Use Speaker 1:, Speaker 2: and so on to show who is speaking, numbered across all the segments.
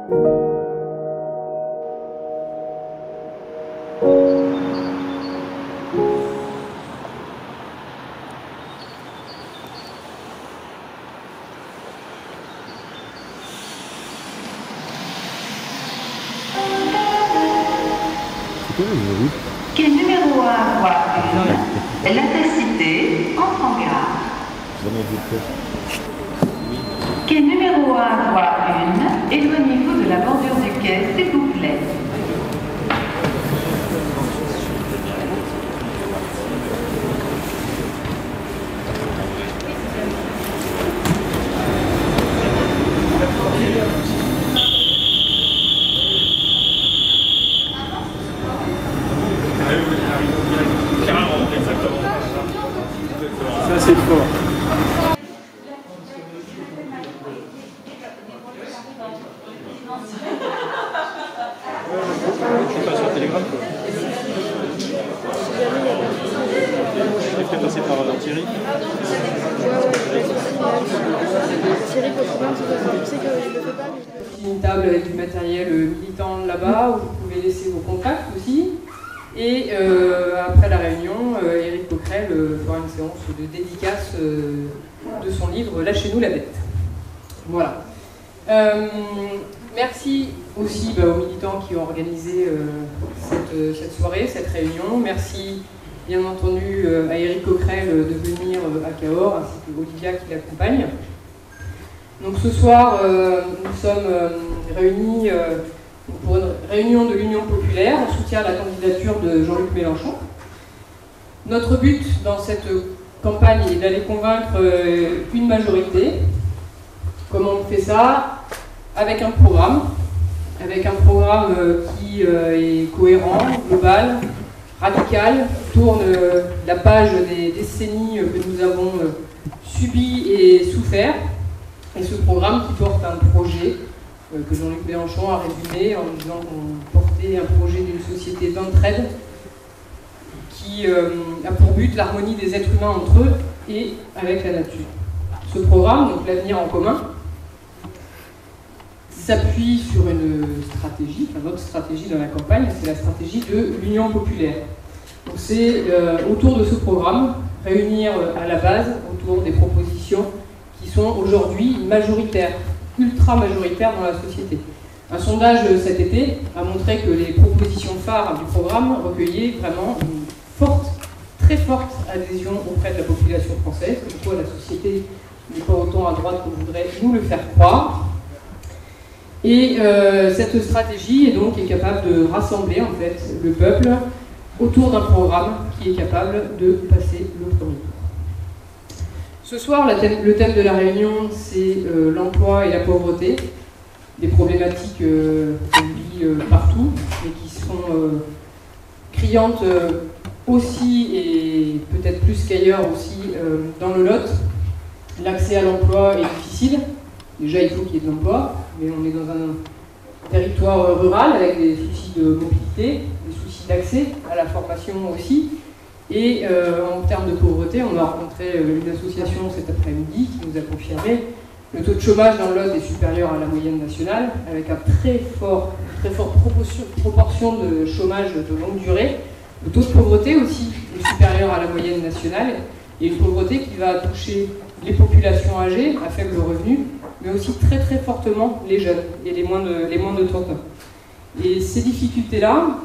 Speaker 1: Quai numéro 1, voie 1, l'Intacité, entre en gare. Quai numéro 1, voie 1, éloignez-vous de la bordure du quai, s'il vous plaît.
Speaker 2: Ça c'est fort. Je suis pas sur Telegram quoi. Je fait passer par Thierry.
Speaker 3: Thierry, votre programme, je sais qu'il ne le fait pas.
Speaker 4: Une table avec du matériel militant là-bas où vous pouvez laisser vos contacts aussi. Et après la réunion, Éric Coquerel fera une séance de dédicace de son livre « Lâchez-nous la bête ». Voilà. Merci aussi aux militants qui ont organisé cette soirée, cette réunion. Merci bien entendu à Éric Coquerel de venir à Cahors, ainsi qu'Olivia qui l'accompagne. Donc ce soir, nous sommes réunis pour une réunion de l'Union populaire en soutien à la candidature de Jean-Luc Mélenchon. Notre but dans cette campagne est d'aller convaincre une majorité. Comment on fait ça? Avec un programme qui est cohérent, global, radical, tourne la page des décennies que nous avons subies et souffert. Et ce programme qui porte un projet que Jean-Luc Mélenchon a résumé en disant qu'on portait un projet d'une société d'entraide qui a pour but l'harmonie des êtres humains entre eux et avec la nature. Ce programme, donc l'avenir en commun, s'appuie sur une stratégie, enfin notre stratégie dans la campagne, c'est la stratégie de l'Union populaire. Donc c'est autour de ce programme, réunir à la base autour des propositions qui sont aujourd'hui majoritaires, ultra majoritaires dans la société. Un sondage cet été a montré que les propositions phares du programme recueillaient vraiment une forte, très forte adhésion auprès de la population française, comme quoi la société n'est pas autant à droite qu'on voudrait nous le faire croire. Et cette stratégie est capable de rassembler en fait le peuple autour d'un programme qui est capable de passer le premier tour. Ce soir, le thème de la réunion, c'est l'emploi et la pauvreté, des problématiques qu'on vit partout, mais qui sont criantes aussi, et peut-être plus qu'ailleurs aussi, dans le Lot. L'accès à l'emploi est difficile. Déjà, il faut qu'il y ait de l'emploi, mais on est dans un territoire rural avec des soucis de mobilité, des soucis d'accès à la formation aussi. Et en termes de pauvreté, on a rencontré une association cet après-midi qui nous a confirmé le taux de chômage dans le Lot est supérieur à la moyenne nationale, avec un très forte proportion de chômage de longue durée. Le taux de pauvreté aussi est supérieur à la moyenne nationale, et une pauvreté qui va toucher les populations âgées à faible revenu, mais aussi très très fortement les jeunes et les moins de 30 ans. Et ces difficultés-là,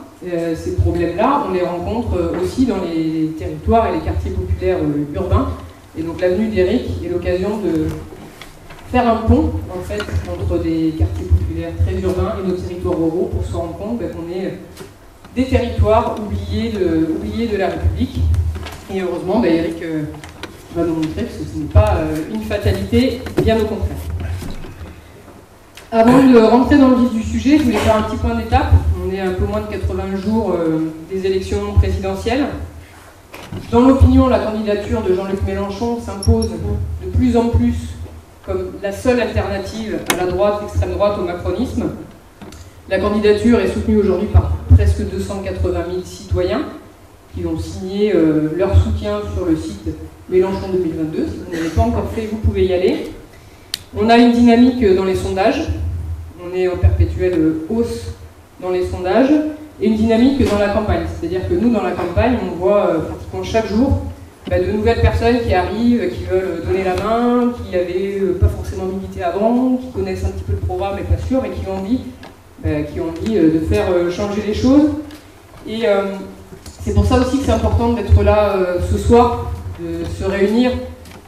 Speaker 4: ces problèmes-là, on les rencontre aussi dans les territoires et les quartiers populaires urbains. Et donc l'avenue d'Éric est l'occasion de faire un pont en fait entre des quartiers populaires très urbains et nos territoires ruraux pour se rendre compte qu'on est des territoires oubliés de la République. Et heureusement, Éric va nous montrer que ce n'est pas une fatalité, bien au contraire. Avant de rentrer dans le vif du sujet, je voulais faire un petit point d'étape. On est un peu moins de 80 jours des élections présidentielles. Dans l'opinion, la candidature de Jean-Luc Mélenchon s'impose de plus en plus comme la seule alternative à la droite, l'extrême droite, au macronisme. La candidature est soutenue aujourd'hui par presque 280 000 citoyens qui ont signé leur soutien sur le site Mélenchon 2022. Si vous ne l'avez pas encore fait, vous pouvez y aller. On a une dynamique dans les sondages. on est en perpétuelle hausse dans les sondages, et une dynamique dans la campagne. C'est-à-dire que nous, dans la campagne, on voit pratiquement chaque jour de nouvelles personnes qui arrivent, qui veulent donner la main, qui n'avaient pas forcément milité avant, qui connaissent un petit peu le programme mais pas sûr, et qui ont envie de faire changer les choses. Et c'est pour ça aussi que c'est important d'être là ce soir, de se réunir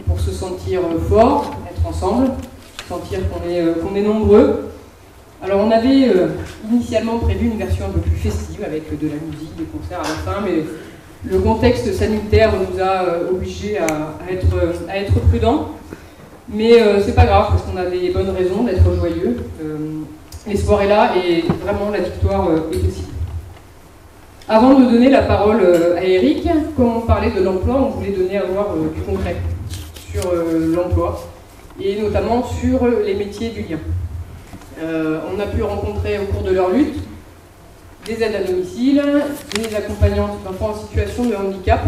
Speaker 4: pour se sentir fort, être ensemble, sentir qu'on est nombreux. Alors on avait initialement prévu une version un peu plus festive avec de la musique, des concerts à la fin, mais le contexte sanitaire nous a obligés à être prudents. Mais c'est pas grave parce qu'on a des bonnes raisons d'être joyeux. L'espoir est là et vraiment la victoire est possible. Avant de donner la parole à Eric, comme on parlait de l'emploi, on voulait donner à voir du concret sur l'emploi et notamment sur les métiers du lien. On a pu rencontrer au cours de leur lutte des aides à domicile, des accompagnantes d'enfants en situation de handicap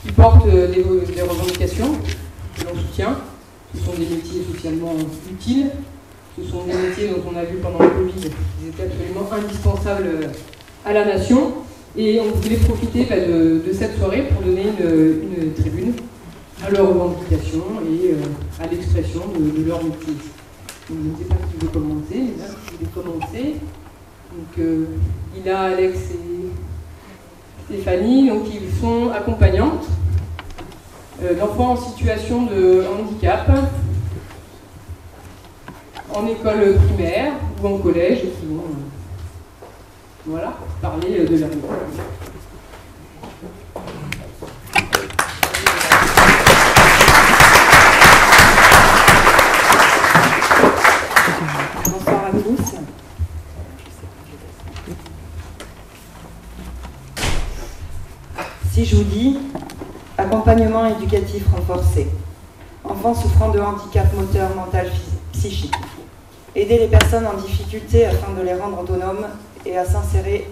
Speaker 4: qui portent des revendications que l'on soutient. Ce sont des métiers socialement utiles, ce sont des métiers dont on a vu pendant le Covid qu'ils étaient absolument indispensables à la nation. Et on voulait profiter de cette soirée pour donner une tribune à leurs revendications et à l'expression de leur métier. Je ne sais pas qui veut commencer, mais là, je vais commencer. Donc, Ina, Alex et Stéphanie, donc, ils sont accompagnantes d'enfants en situation de handicap en école primaire ou en collège et qui vont parler de leur métier.
Speaker 5: Bonsoir à tous. Si je vous dis accompagnement éducatif renforcé, enfants souffrant de handicap moteur, mental, psychique, aider les personnes en difficulté afin de les rendre autonomes et à s'insérer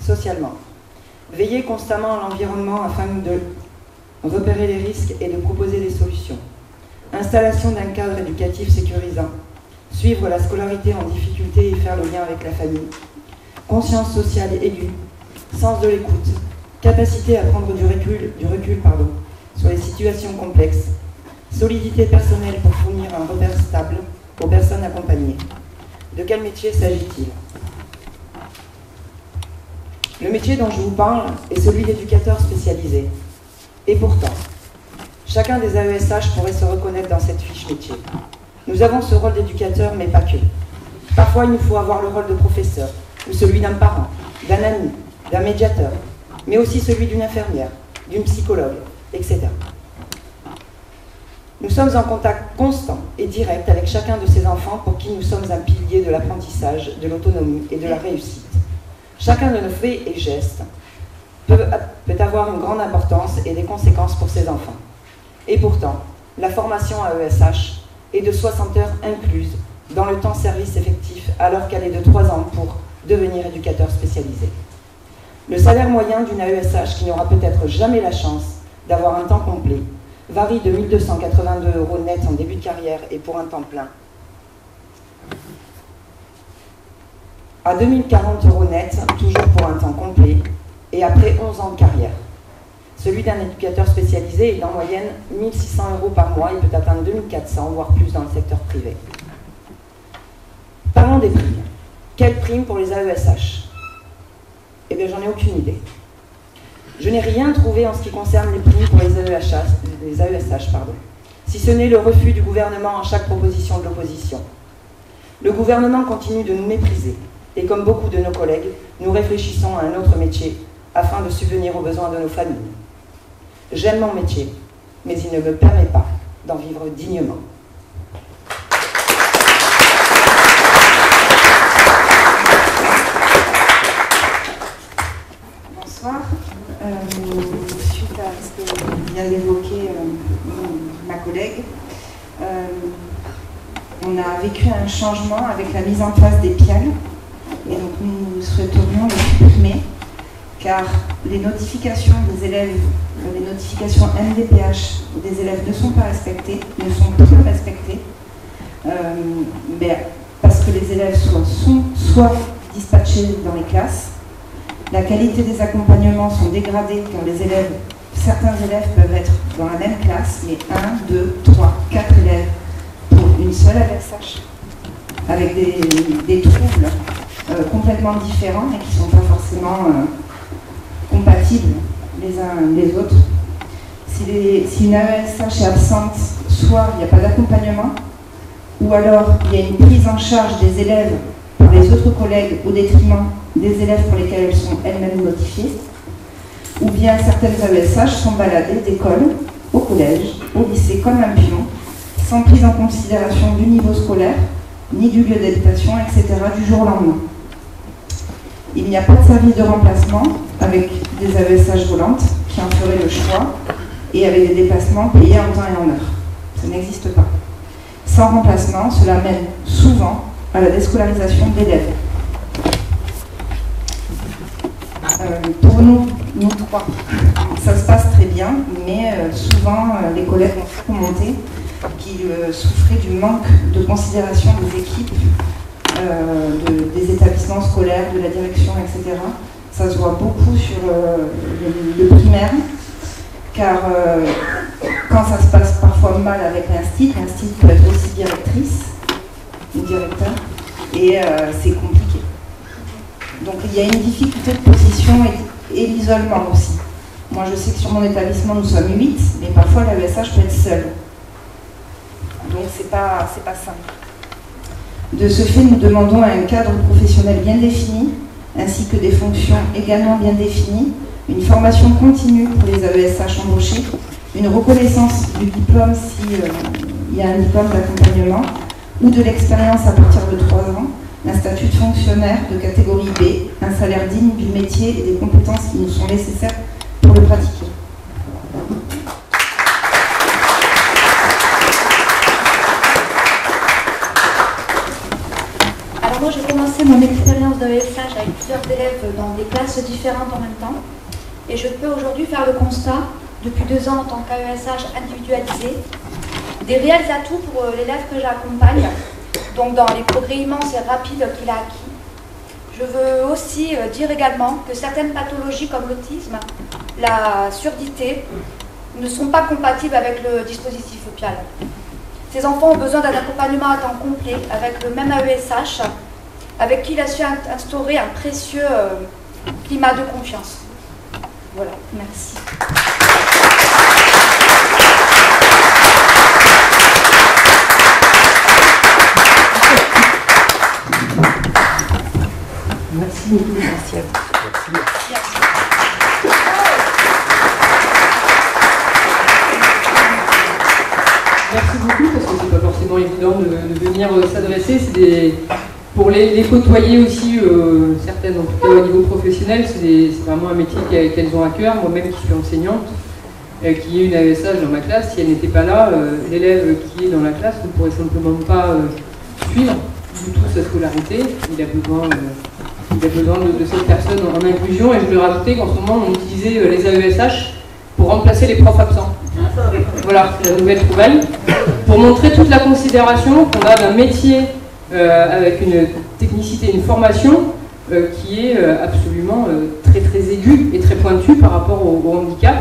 Speaker 5: socialement, veiller constamment à l'environnement afin de repérer les risques et de proposer des solutions, installation d'un cadre éducatif sécurisant, suivre la scolarité en difficulté et faire le lien avec la famille, conscience sociale aiguë, sens de l'écoute, capacité à prendre du recul sur les situations complexes, solidité personnelle pour fournir un repère stable aux personnes accompagnées. De quel métier s'agit-il? Le métier dont je vous parle est celui d'éducateur spécialisé. Et pourtant, chacun des AESH pourrait se reconnaître dans cette fiche métier. Nous avons ce rôle d'éducateur, mais pas que. Parfois, il nous faut avoir le rôle de professeur, ou celui d'un parent, d'un ami, d'un médiateur, mais aussi celui d'une infirmière, d'une psychologue, etc. Nous sommes en contact constant et direct avec chacun de ces enfants pour qui nous sommes un pilier de l'apprentissage, de l'autonomie et de la réussite. Chacun de nos faits et gestes peut avoir une grande importance et des conséquences pour ces enfants. Et pourtant, la formation AESH est de 60 heures incluses dans le temps service effectif alors qu'elle est de 3 ans pour devenir éducateur spécialisé. Le salaire moyen d'une AESH qui n'aura peut-être jamais la chance d'avoir un temps complet varie de 1 282 € net en début de carrière et pour un temps plein à 2 040 € net, toujours pour un temps complet, et après 11 ans de carrière. Celui d'un éducateur spécialisé est en moyenne 1 600 € par mois et peut atteindre 2 400, voire plus dans le secteur privé. Parlons des primes. Quelles primes pour les AESH? Eh bien, j'en ai aucune idée. Je n'ai rien trouvé en ce qui concerne les primes pour les AESH, si ce n'est le refus du gouvernement à chaque proposition de l'opposition. Le gouvernement continue de nous mépriser, et comme beaucoup de nos collègues, nous réfléchissons à un autre métier afin de subvenir aux besoins de nos familles. J'aime mon métier, mais il ne me permet pas d'en vivre dignement.
Speaker 6: Bonsoir. Suite à ce que vient d'évoquer ma collègue, on a vécu un changement avec la mise en place des PIAL et donc nous souhaiterions les supprimer car les notifications des élèves, les notifications MDPH des élèves ne sont pas respectées, ne sont plus respectées parce parce que les élèves sont soit dispatchés dans les classes, la qualité des accompagnements sont dégradés quand certains élèves peuvent être dans la même classe, mais 1, 2, 3, 4 élèves pour une seule AESH, avec des troubles complètement différents et qui ne sont pas forcément compatibles les uns les autres. Si une AESH est absente, soit il n'y a pas d'accompagnement, ou alors il y a une prise en charge des élèves par les autres collègues au détriment des élèves pour lesquels elles sont elles-mêmes notifiées, ou bien certaines AESH sont baladées d'école au collège, au lycée comme un pion, sans prise en considération du niveau scolaire, ni du lieu d'habitation, etc. du jour au lendemain. Il n'y a pas de service de remplacement avec des AESH volantes qui en feraient le choix et avec des déplacements payés en temps et en heure. Ça n'existe pas. Sans remplacement, cela mène souvent à la déscolarisation d'élèves. Pour nous trois, ça se passe très bien, mais souvent les collègues ont fait remonter qu'ils souffraient du manque de considération des équipes, des établissements scolaires, de la direction, etc. Ça se voit beaucoup sur le primaire, car quand ça se passe parfois mal avec l'instit peut être aussi directrice ou directeur, et c'est compliqué. Donc il y a une difficulté de position et l'isolement aussi. Moi je sais que sur mon établissement nous sommes 8, mais parfois l'AESH peut être seule. Donc c'est pas simple. De ce fait, nous demandons un cadre professionnel bien défini, ainsi que des fonctions également bien définies, une formation continue pour les AESH embauchés, une reconnaissance du diplôme s'il y a un diplôme d'accompagnement, ou de l'expérience à partir de 3 ans, un statut de fonctionnaire de catégorie B, un salaire digne du métier et des compétences qui nous sont nécessaires pour le pratiquer.
Speaker 7: Alors moi j'ai commencé mon expérience d'AESH avec plusieurs élèves dans des classes différentes en même temps, et je peux aujourd'hui faire le constat, depuis 2 ans en tant qu'AESH individualisé, des réels atouts pour l'élève que j'accompagne, donc dans les progrès immenses et rapides qu'il a acquis. Je veux aussi dire également que certaines pathologies comme l'autisme, la surdité, ne sont pas compatibles avec le dispositif PIAL. Ces enfants ont besoin d'un accompagnement à temps complet avec le même AESH, avec qui il a su instaurer un précieux climat de confiance. Voilà, merci.
Speaker 5: Merci beaucoup, merci à vous.
Speaker 4: Merci beaucoup, parce que c'est pas forcément évident de venir s'adresser. Pour les côtoyer aussi, certaines en tout cas au niveau professionnel, c'est vraiment un métier qu'elles ont à cœur. Moi-même qui suis enseignante, qui est une AESH dans ma classe, si elle n'était pas là, l'élève qui est dans la classe ne pourrait simplement pas suivre du tout sa scolarité. Il a besoin de cette personne en inclusion, et je voulais rajouter qu'en ce moment on utilisait les AESH pour remplacer les profs absents. Voilà, c'est la nouvelle trouvaille. Pour montrer toute la considération qu'on a d'un métier avec une technicité, une formation qui est absolument très très aiguë et très pointue par rapport au handicap.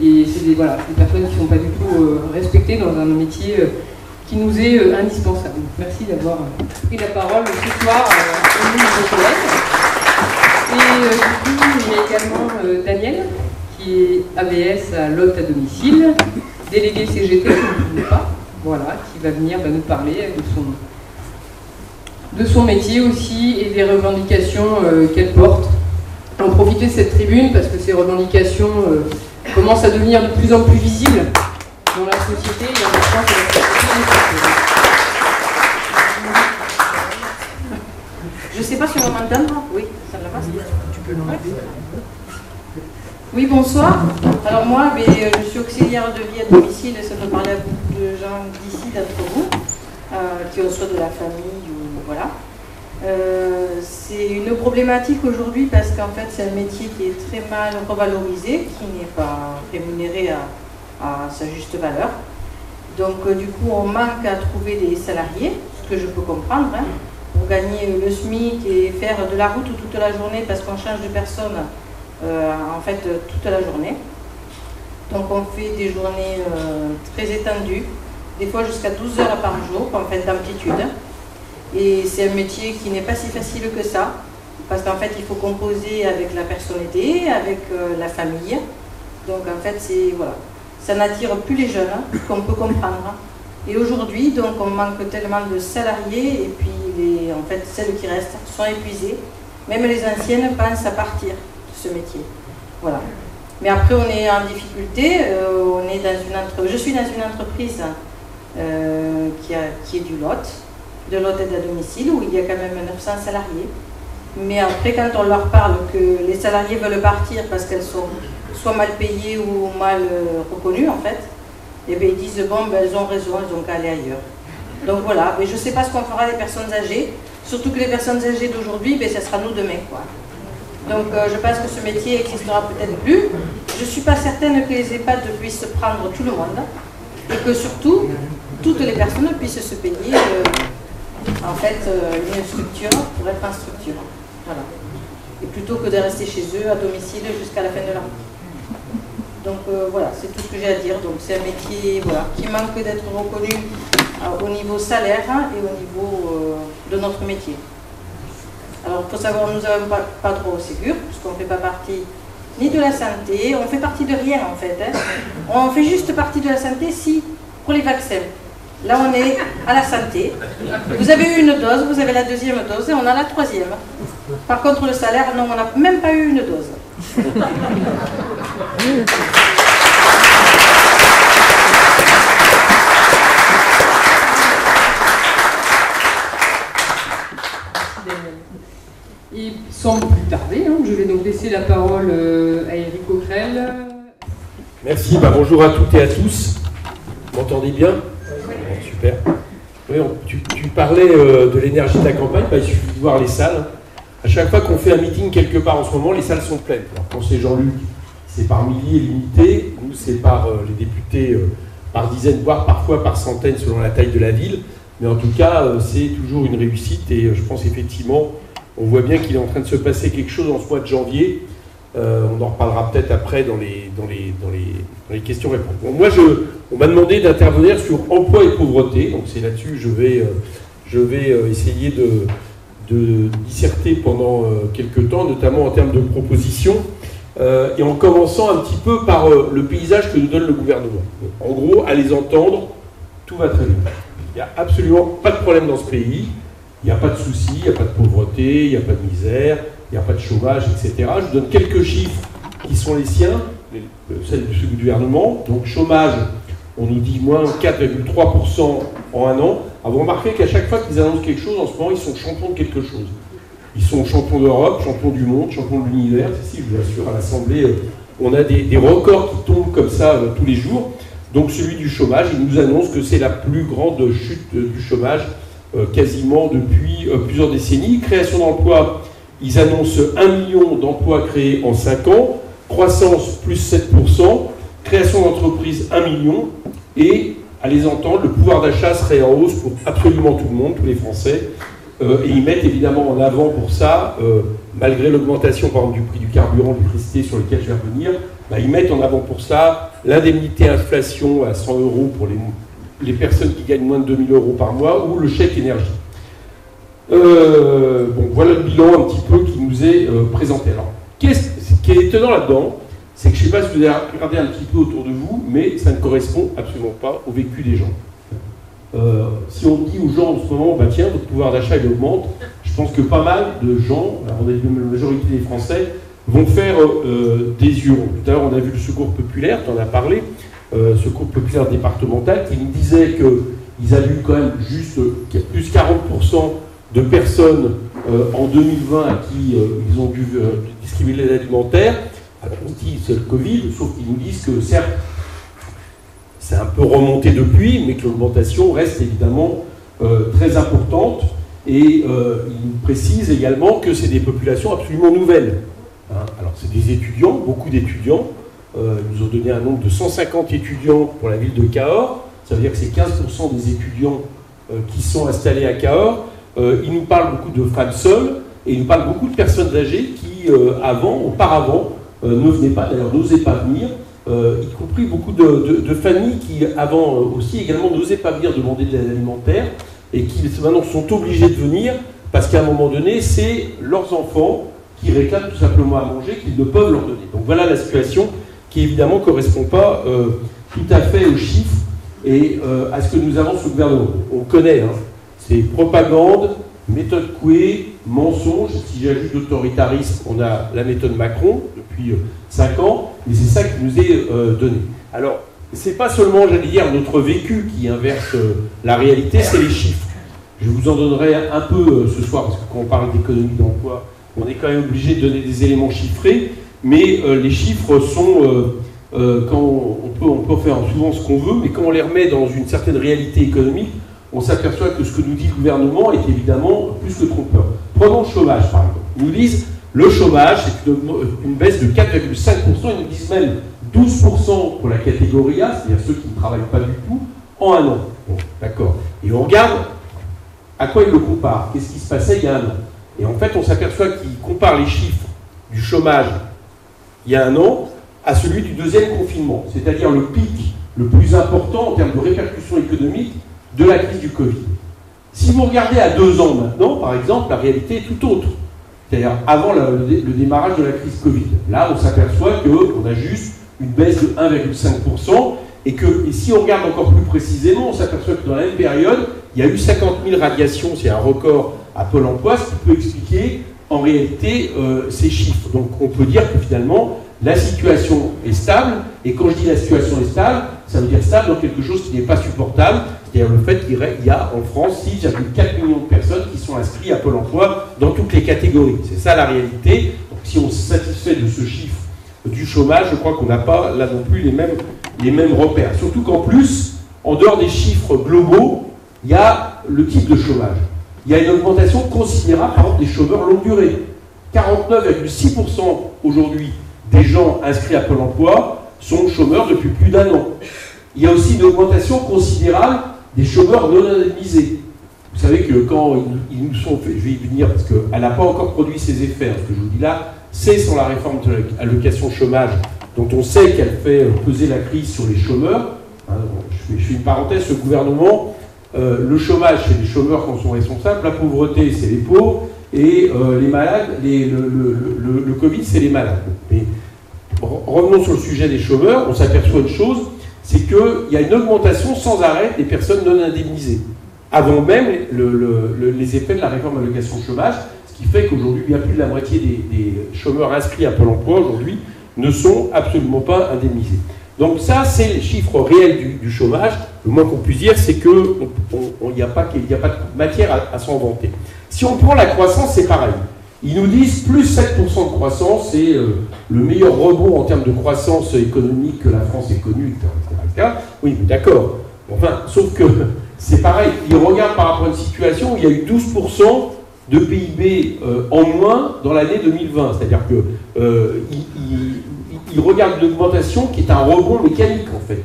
Speaker 4: Et c'est des personnes qui ne sont pas du tout respectées dans un métier qui nous est indispensable. Donc, merci d'avoir pris la parole ce soir au nom de nos collègues. Et du coup, il y a également Daniel, qui est ABS à l'hôte à domicile, délégué CGT, je ne sais pas, voilà, qui va venir nous parler de son métier aussi et des revendications qu'elle porte. On profite de cette tribune parce que ces revendications commencent à devenir de plus en plus visibles dans la société et en France et la société.
Speaker 8: Je ne sais pas si on m'entend. Oui, ça va pas. Tu peux l'enlever. Oui, bonsoir. Alors moi, je suis auxiliaire de vie à domicile, et ça peut parler à beaucoup de gens d'ici, d'entre vous, qui ont soit de la famille ou voilà. C'est une problématique aujourd'hui parce qu'en fait c'est un métier qui est très mal revalorisé, qui n'est pas rémunéré à sa juste valeur. Donc du coup on manque à trouver des salariés, ce que je peux comprendre, hein, pour gagner le SMIC et faire de la route toute la journée parce qu'on change de personne en fait toute la journée. Donc on fait des journées très étendues, des fois jusqu'à 12 heures par jour en fait d'amplitude. Et c'est un métier qui n'est pas si facile que ça, parce qu'en fait il faut composer avec la personne aidée, avec la famille. Donc en fait c'est voilà, ça n'attire plus les jeunes, qu'on peut comprendre. Et aujourd'hui donc on manque tellement de salariés et puis en fait celles qui restent sont épuisées. Même les anciennes pensent à partir de ce métier. Voilà. Mais après on est en difficulté, je suis dans une entreprise qui est du Lot, de Lot aide à domicile, où il y a quand même 900 salariés. Mais après, quand on leur parle que les salariés veulent partir parce qu'elles sont soit mal payées ou mal reconnues, en fait, et bien ils disent, bon, ben, elles ont raison, elles ont qu'à aller ailleurs. Donc voilà, mais je ne sais pas ce qu'on fera des personnes âgées, surtout que les personnes âgées d'aujourd'hui, ben, ça sera nous demain, quoi. Donc je pense que ce métier n'existera peut-être plus. Je ne suis pas certaine que les EHPAD puissent prendre tout le monde, et que surtout, toutes les personnes puissent se payer en fait une structure pour être en structure. Voilà. Et plutôt que de rester chez eux à domicile jusqu'à la fin de leur vie. Donc voilà, c'est tout ce que j'ai à dire. Donc c'est un métier voilà, qui manque d'être reconnu au niveau salaire et au niveau de notre métier. Alors il faut savoir, nous n'avons pas droit au Ségur, puisqu'on ne fait pas partie ni de la santé, on fait partie de rien en fait. Hein. On fait juste partie de la santé si pour les vaccins. Là, on est à la santé. Vous avez eu une dose, vous avez la deuxième dose et on a la troisième. Par contre, le salaire, non, on n'a même pas eu une dose.
Speaker 4: Et sans plus tarder, je vais donc laisser la parole à Éric Coquerel.
Speaker 9: Merci, bonjour à toutes et à tous. Vous m'entendez bien ? Super. Oui, tu parlais de l'énergie de la campagne, il suffit de voir les salles. À chaque fois qu'on fait un meeting quelque part en ce moment, les salles sont pleines. Alors, quand c'est Jean-Luc, c'est par milliers limité. Nous, c'est par les députés par dizaines, voire parfois par centaines selon la taille de la ville. Mais en tout cas, c'est toujours une réussite et je pense effectivement, on voit bien qu'il est en train de se passer quelque chose en ce mois de janvier. On en reparlera peut-être après dans les questions-réponses. Bon, moi, on m'a demandé d'intervenir sur emploi et pauvreté, donc c'est là-dessus que je vais essayer de disserter pendant quelques temps, notamment en termes de propositions, et en commençant un petit peu par le paysage que nous donne le gouvernement. Donc, en gros, à les entendre, tout va très bien. Il n'y a absolument pas de problème dans ce pays, il n'y a pas de soucis, il n'y a pas de pauvreté, il n'y a pas de misère, il n'y a pas de chômage, etc. Je vous donne quelques chiffres qui sont les siens, celles de ce gouvernement. Donc chômage, on nous dit moins 4,3% en un an. Alors vous remarquez qu'à chaque fois qu'ils annoncent quelque chose, en ce moment, ils sont champions de quelque chose. Ils sont champions d'Europe, champions du monde, champions de l'univers. Si, je vous assure, à l'Assemblée, on a des records qui tombent comme ça tous les jours. Donc celui du chômage, ils nous annoncent que c'est la plus grande chute du chômage quasiment depuis plusieurs décennies. Création d'emplois, ils annoncent 1 million d'emplois créés en 5 ans, croissance plus 7%, création d'entreprises 1 million, et à les entendre, le pouvoir d'achat serait en hausse pour absolument tout le monde, tous les Français, et ils mettent évidemment en avant pour ça, malgré l'augmentation par exemple du prix du carburant, de l'électricité sur lequel je vais revenir, ils mettent en avant pour ça l'indemnité inflation à 100 € pour les personnes qui gagnent moins de 2 000 € par mois, ou le chèque énergie. Bon, voilà le bilan un petit peu qui nous est présenté. Alors, ce qui est étonnant là-dedans, c'est que je ne sais pas si vous avez regardé un petit peu autour de vous, mais ça ne correspond absolument pas au vécu des gens. Si on dit aux gens en ce moment, tiens, votre pouvoir d'achat il augmente, je pense que pas mal de gens, la majorité des Français, vont faire des yeux ronds. Tout à l'heure, on a vu le secours populaire, tu en as parlé, secours populaire départemental, qui nous disait qu'ils avaient eu quand même juste plus 40% de personnes en 2020 à qui ils ont dû distribuer l'aide alimentaire. Alors on dit c'est le Covid, sauf qu'ils nous disent que certes, c'est un peu remonté depuis, mais que l'augmentation reste évidemment très importante. Et ils nous précisent également que c'est des populations absolument nouvelles. Alors c'est des étudiants, beaucoup d'étudiants. Ils nous ont donné un nombre de 150 étudiants pour la ville de Cahors. Ça veut dire que c'est 15% des étudiants qui sont installés à Cahors. il nous parle beaucoup de femmes seules, et il nous parle beaucoup de personnes âgées qui, auparavant, ne venaient pas, d'ailleurs n'osaient pas venir, y compris beaucoup de familles qui, avant aussi, également n'osaient pas venir demander de l'aide alimentaire, et qui maintenant sont obligées de venir, parce qu'à un moment donné, c'est leurs enfants qui réclament tout simplement à manger, qu'ils ne peuvent leur donner. Donc voilà la situation qui, évidemment, ne correspond pas tout à fait aux chiffres et à ce que nous avons sous le gouvernement. On connaît, hein, c'est propagande, méthode Coué, mensonge. Si j'ajoute autoritarisme, on a la méthode Macron depuis 5 ans, mais c'est ça qui nous est donné. Alors, c'est pas seulement, j'allais dire, notre vécu qui inverse la réalité, c'est les chiffres. Je vous en donnerai un peu ce soir, parce que quand on parle d'économie d'emploi, on est quand même obligé de donner des éléments chiffrés, mais les chiffres sont, on peut faire souvent ce qu'on veut, mais quand on les remet dans une certaine réalité économique, on s'aperçoit que ce que nous dit le gouvernement est évidemment plus que trompeur. Prenons le chômage, par exemple. Ils nous disent le chômage, c'est une baisse de 4,5%, ils nous disent même 12% pour la catégorie A, c'est-à-dire ceux qui ne travaillent pas du tout, en un an. Bon, d'accord. Et on regarde à quoi ils le comparent. Qu'est-ce qui se passait il y a un an? Et en fait, on s'aperçoit qu'ils comparent les chiffres du chômage il y a un an à celui du deuxième confinement, c'est-à-dire le pic le plus important en termes de répercussions économiques de la crise du Covid. Si vous regardez à 2 ans maintenant, par exemple, la réalité est tout autre. C'est-à-dire avant le démarrage de la crise Covid. Là, on s'aperçoit qu'on a juste une baisse de 1,5%, et si on regarde encore plus précisément, on s'aperçoit que dans la même période, il y a eu 50 000 radiations, c'est un record à Pôle emploi, ce qui peut expliquer en réalité ces chiffres. Donc on peut dire que finalement, la situation est stable, et quand je dis la situation est stable, ça veut dire stable dans quelque chose qui n'est pas supportable, c'est-à-dire le fait qu'il y a en France 6,4 millions de personnes qui sont inscrites à Pôle emploi dans toutes les catégories. C'est ça la réalité. Donc si on se satisfait de ce chiffre du chômage, je crois qu'on n'a pas là non plus les mêmes repères. Surtout qu'en plus, en dehors des chiffres globaux, il y a le type de chômage. Il y a une augmentation considérable, par exemple, des chômeurs longue durée. 49,6% aujourd'hui des gens inscrits à Pôle emploi sont chômeurs depuis plus d'1 an. Il y a aussi une augmentation considérable des chômeurs non indemnisés. Vous savez que quand ils nous sont fait, je vais y venir parce qu'elle n'a pas encore produit ses effets, ce que je vous dis là, c'est sur la réforme de l'allocation chômage, dont on sait qu'elle fait peser la crise sur les chômeurs. Je fais une parenthèse, ce gouvernement, le chômage, c'est les chômeurs qui en sont responsables, la pauvreté, c'est les pauvres, et les malades, le Covid, c'est les malades. Mais revenons sur le sujet des chômeurs, on s'aperçoit une chose, c'est qu'il y a une augmentation sans arrêt des personnes non indemnisées, avant même les effets de la réforme de l'allocation chômage, ce qui fait qu'aujourd'hui, bien plus de la moitié des chômeurs inscrits à Pôle emploi aujourd'hui ne sont absolument pas indemnisés. Donc ça, c'est les chiffres réels du chômage. Le moins qu'on puisse dire, c'est qu'il n'y a pas de matière à s'en vanter. Si on prend la croissance, c'est pareil. Ils nous disent plus 7% de croissance, c'est le meilleur rebond en termes de croissance économique que la France ait connu, etc. Oui, mais d'accord. Enfin, sauf que c'est pareil. Ils regardent par rapport à une situation où il y a eu 12% de PIB en moins dans l'année 2020. C'est-à-dire qu'ils regardent l'augmentation qui est un rebond mécanique, en fait.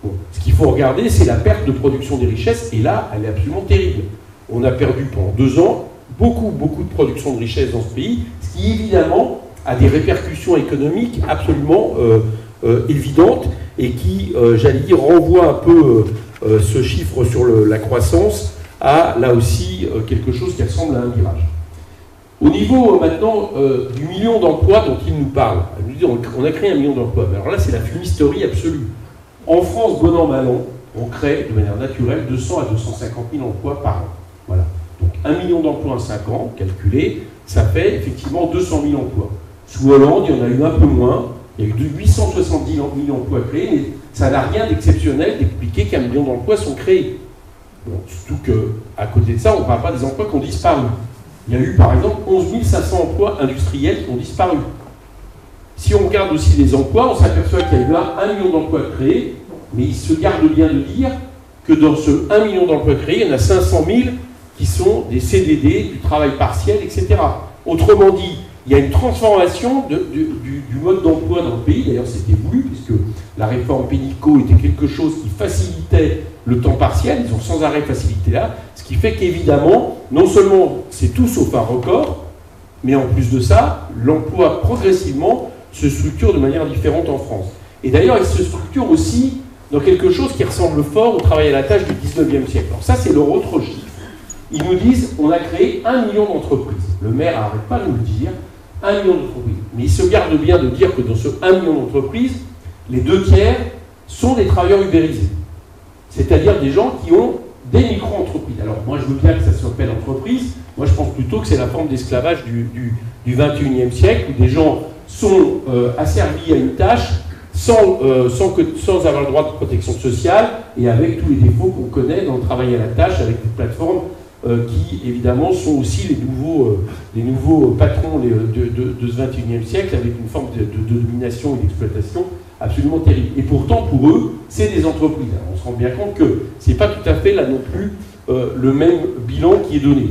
Speaker 9: Bon, ce qu'il faut regarder, c'est la perte de production des richesses, et là, elle est absolument terrible. On a perdu pendant 2 ans beaucoup de production de richesses dans ce pays, ce qui évidemment a des répercussions économiques absolument évidentes et qui, j'allais dire, renvoie un peu ce chiffre sur la croissance à, là aussi, quelque chose qui ressemble à un mirage. Au niveau maintenant du million d'emplois dont il nous parle, on a créé 1 million d'emplois, mais alors là c'est la fumisterie absolue. En France, bon an, mal an, on crée de manière naturelle 200 à 250 000 emplois par an. Voilà. Donc 1 million d'emplois en 5 ans, calculé, ça fait effectivement 200 000 emplois. Sous Hollande, il y en a eu un peu moins, il y a eu 870 000 emplois créés, mais ça n'a rien d'exceptionnel d'expliquer qu'1 million d'emplois sont créés. Bon, surtout qu'à côté de ça, on ne parle pas des emplois qui ont disparu. Il y a eu par exemple 11 500 emplois industriels qui ont disparu. Si on regarde aussi les emplois, on s'aperçoit qu'il y a eu 1 million d'emplois créés, mais il se garde bien de dire que dans ce 1 million d'emplois créés, il y en a 500 000 qui sont des CDD, du travail partiel, etc. Autrement dit, il y a une transformation du mode d'emploi dans le pays. D'ailleurs, c'était voulu, puisque la réforme Pénicaud était quelque chose qui facilitait le temps partiel. Ils ont sans arrêt facilité là. Ce qui fait qu'évidemment, non seulement c'est tout sauf un record, mais en plus de ça, l'emploi progressivement se structure de manière différente en France. Et d'ailleurs, il se structure aussi dans quelque chose qui ressemble fort au travail à la tâche du 19e siècle. Alors ça, c'est leur autre chiffre. Ils nous disent, on a créé 1 million d'entreprises. Le maire n'arrête pas de nous le dire, 1 million d'entreprises. Mais il se garde bien de dire que dans ce 1 million d'entreprises, les 2 tiers sont des travailleurs ubérisés. C'est-à-dire des gens qui ont des micro-entreprises. Alors moi, je veux bien que ça s'appelle entreprise. Moi, je pense plutôt que c'est la forme d'esclavage du 21e siècle, où des gens sont asservis à une tâche sans avoir le droit de protection sociale et avec tous les défauts qu'on connaît dans le travail à la tâche, avec des plateformes qui, évidemment, sont aussi les nouveaux patrons de ce 21e siècle, avec une forme de domination et d'exploitation absolument terrible. Et pourtant, pour eux, c'est des entreprises. Alors, on se rend bien compte que ce n'est pas tout à fait, là non plus, le même bilan qui est donné.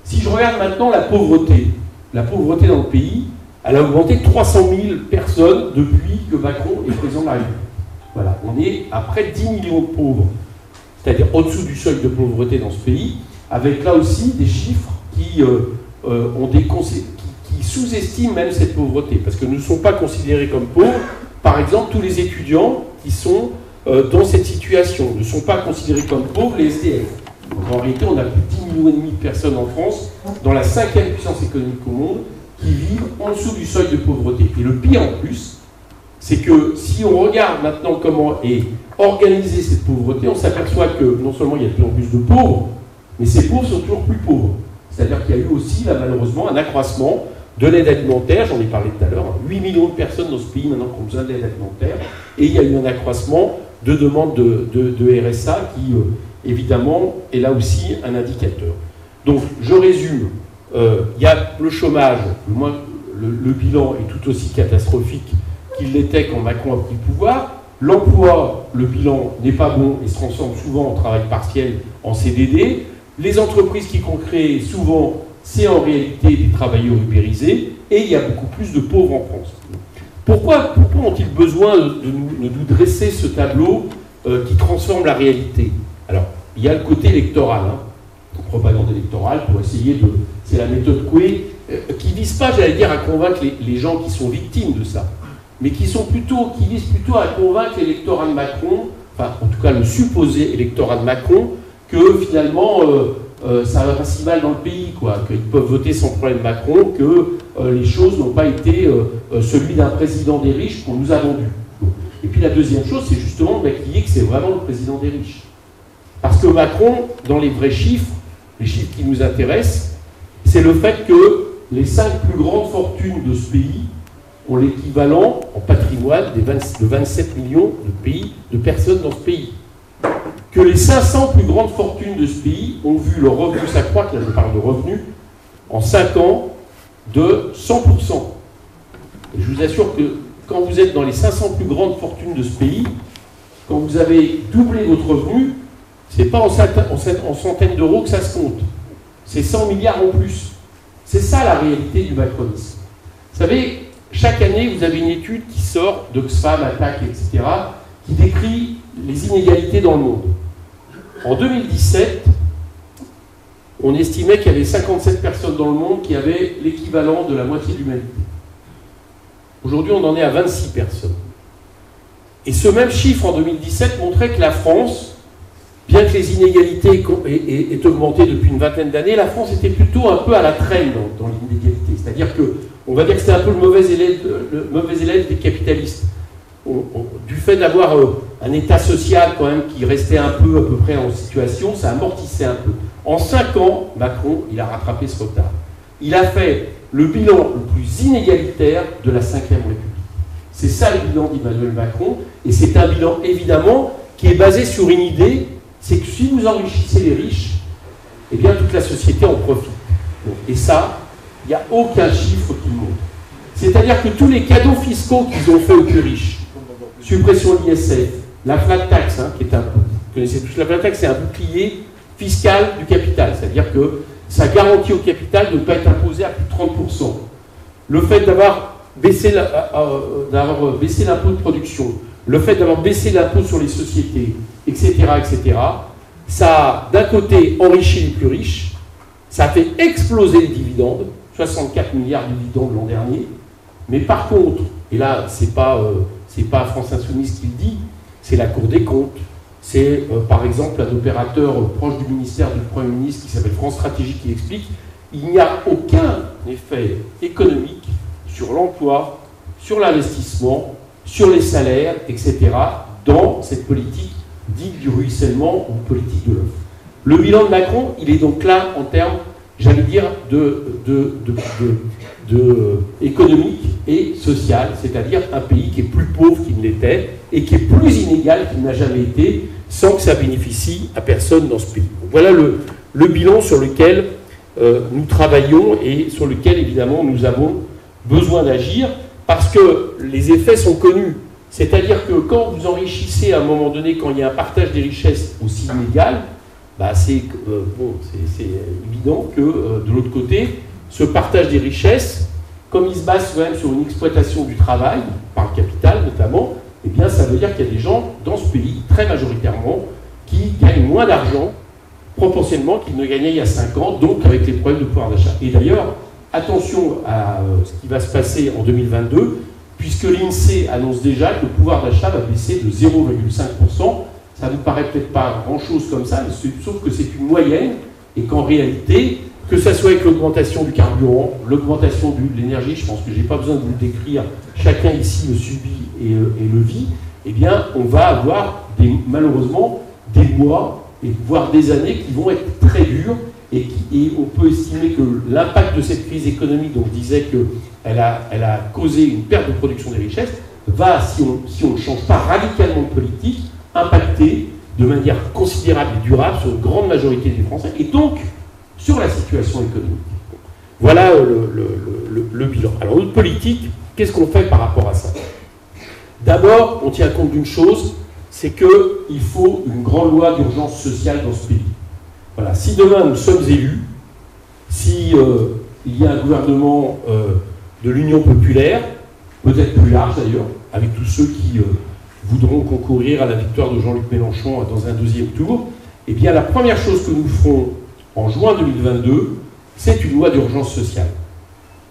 Speaker 9: Si je regarde maintenant la pauvreté dans le pays, elle a augmenté de 300 000 personnes depuis que Macron est président de la République. Voilà, on est à près de 10 millions de pauvres, c'est-à-dire au-dessous du seuil de pauvreté dans ce pays, avec là aussi des chiffres qui sous-estiment même cette pauvreté, parce que ne sont pas considérés comme pauvres. Par exemple, tous les étudiants qui sont dans cette situation ne sont pas considérés comme pauvres, les SDF. Donc en réalité, on a plus de 10,5 millions de personnes en France, dans la 5e puissance économique au monde, qui vivent en dessous du seuil de pauvreté. Et le pire en plus, c'est que si on regarde maintenant comment est organisée cette pauvreté, on s'aperçoit que non seulement il y a de plus en plus de pauvres, mais ces pauvres sont toujours plus pauvres. C'est-à-dire qu'il y a eu aussi, là, malheureusement, un accroissement de l'aide alimentaire, j'en ai parlé tout à l'heure, 8 millions de personnes dans ce pays maintenant qui ont besoin d'aide alimentaire, et il y a eu un accroissement de demandes de RSA qui, évidemment, est là aussi un indicateur. Donc, je résume, il y a le chômage, le bilan est tout aussi catastrophique qu'il l'était quand Macron a pris le pouvoir. L'emploi, le bilan n'est pas bon et se transforme souvent en travail partiel, en CDD. Les entreprises qui sont créées, souvent, c'est en réalité des travailleurs ubérisés, et il y a beaucoup plus de pauvres en France. Pourquoi ont-ils besoin de nous dresser ce tableau qui transforme la réalité? Alors, il y a le côté électoral, propagande électorale, pour essayer de... C'est la méthode Coué, qui ne vise pas, j'allais dire, à convaincre les gens qui sont victimes de ça, mais qui visent plutôt à convaincre l'électorat de Macron, enfin, en tout cas le supposé électorat de Macron, que finalement, ça va pas si mal dans le pays, quoi, qu'ils peuvent voter sans problème Macron, que les choses n'ont pas été celui d'un président des riches qu'on nous a vendu. Et puis la deuxième chose, c'est justement de maquiller que c'est vraiment le président des riches. Parce que Macron, dans les vrais chiffres, les chiffres qui nous intéressent, c'est le fait que les 5 plus grandes fortunes de ce pays ont l'équivalent en patrimoine de 27 millions de personnes dans ce pays. Que les 500 plus grandes fortunes de ce pays ont vu leur revenu s'accroître, là je parle de revenus, en 5 ans de 100%. Et je vous assure que quand vous êtes dans les 500 plus grandes fortunes de ce pays, quand vous avez doublé votre revenu, c'est pas en centaines d'euros que ça se compte. C'est 100 milliards en plus. C'est ça la réalité du macronisme. Vous savez, chaque année, vous avez une étude qui sort d'Oxfam, Attac, etc., qui décrit les inégalités dans le monde. En 2017, on estimait qu'il y avait 57 personnes dans le monde qui avaient l'équivalent de la moitié de l'humanité. Aujourd'hui, on en est à 26 personnes. Et ce même chiffre en 2017 montrait que la France, bien que les inégalités aient augmenté depuis une vingtaine d'années, la France était plutôt un peu à la traîne dans l'inégalité. C'est-à-dire que, on va dire que c'était un peu le mauvais élève des capitalistes. Du fait d'avoir un état social quand même qui restait un peu à peu près en situation, ça amortissait un peu. En 5 ans, Macron, il a rattrapé ce retard. Il a fait le bilan le plus inégalitaire de la Ve République. C'est ça le bilan d'Emmanuel Macron, et c'est un bilan évidemment qui est basé sur une idée, c'est que si vous enrichissez les riches, eh bien toute la société en profite. Et ça, il n'y a aucun chiffre qui le montre. C'est-à-dire que tous les cadeaux fiscaux qu'ils ont fait aux plus riches, suppression de l'ISF, la flat tax, qui est vous connaissez tous la flat tax, c'est un bouclier fiscal du capital, c'est-à-dire que ça garantit au capital de ne pas être imposé à plus de 30%. Le fait d'avoir baissé l'impôt de production, le fait d'avoir baissé l'impôt sur les sociétés, etc., ça a d'un côté enrichi les plus riches, ça a fait exploser les dividendes, 64 milliards de dividendes l'an dernier, mais par contre, et là c'est pas France Insoumise qui le dit, c'est la Cour des comptes, c'est par exemple un opérateur proche du ministère du Premier ministre qui s'appelle France Stratégie qui explique il n'y a aucun effet économique sur l'emploi, sur l'investissement, sur les salaires, etc., dans cette politique dite du ruissellement ou politique de l'offre. Le bilan de Macron, il est donc là en termes, j'allais dire, économique et social, c'est-à-dire un pays qui est plus pauvre qu'il ne l'était et qui est plus inégal qu'il n'a jamais été, sans que ça bénéficie à personne dans ce pays. Donc voilà le bilan sur lequel nous travaillons et sur lequel, évidemment, nous avons besoin d'agir, parce que les effets sont connus. C'est-à-dire que quand vous enrichissez à un moment donné, quand il y a un partage des richesses aussi inégal, bah c'est évident que de l'autre côté, ce partage des richesses, comme il se base quand même sur une exploitation du travail, par le capital notamment, eh bien ça veut dire qu'il y a des gens dans ce pays, très majoritairement, qui gagnent moins d'argent proportionnellement qu'ils ne gagnaient il y a 5 ans, donc avec les problèmes de pouvoir d'achat. Et d'ailleurs, attention à ce qui va se passer en 2022, puisque l'INSEE annonce déjà que le pouvoir d'achat va baisser de 0,5%. Ça ne vous paraît peut-être pas grand-chose comme ça, mais sauf que c'est une moyenne, et qu'en réalité, que ça soit avec l'augmentation du carburant, l'augmentation de l'énergie, je pense que je n'ai pas besoin de vous le décrire, chacun ici le subit et le vit, eh bien, on va avoir malheureusement des mois, et voire des années qui vont être très dures, et on peut estimer que l'impact de cette crise économique, dont je disais qu'elle a causé une perte de production des richesses, va, si on ne change pas radicalement de politique, impacter de manière considérable et durable sur une grande majorité des Français, et donc sur la situation économique. Voilà le bilan. Alors notre politique, qu'est-ce qu'on fait par rapport à ça? D'abord, on tient compte d'une chose, c'est qu'il faut une grande loi d'urgence sociale dans ce pays. Voilà. Si demain nous sommes élus, si il y a un gouvernement de l'Union populaire, peut-être plus large d'ailleurs, avec tous ceux qui voudront concourir à la victoire de Jean-Luc Mélenchon dans un deuxième tour, eh bien la première chose que nous ferons en juin 2022, c'est une loi d'urgence sociale.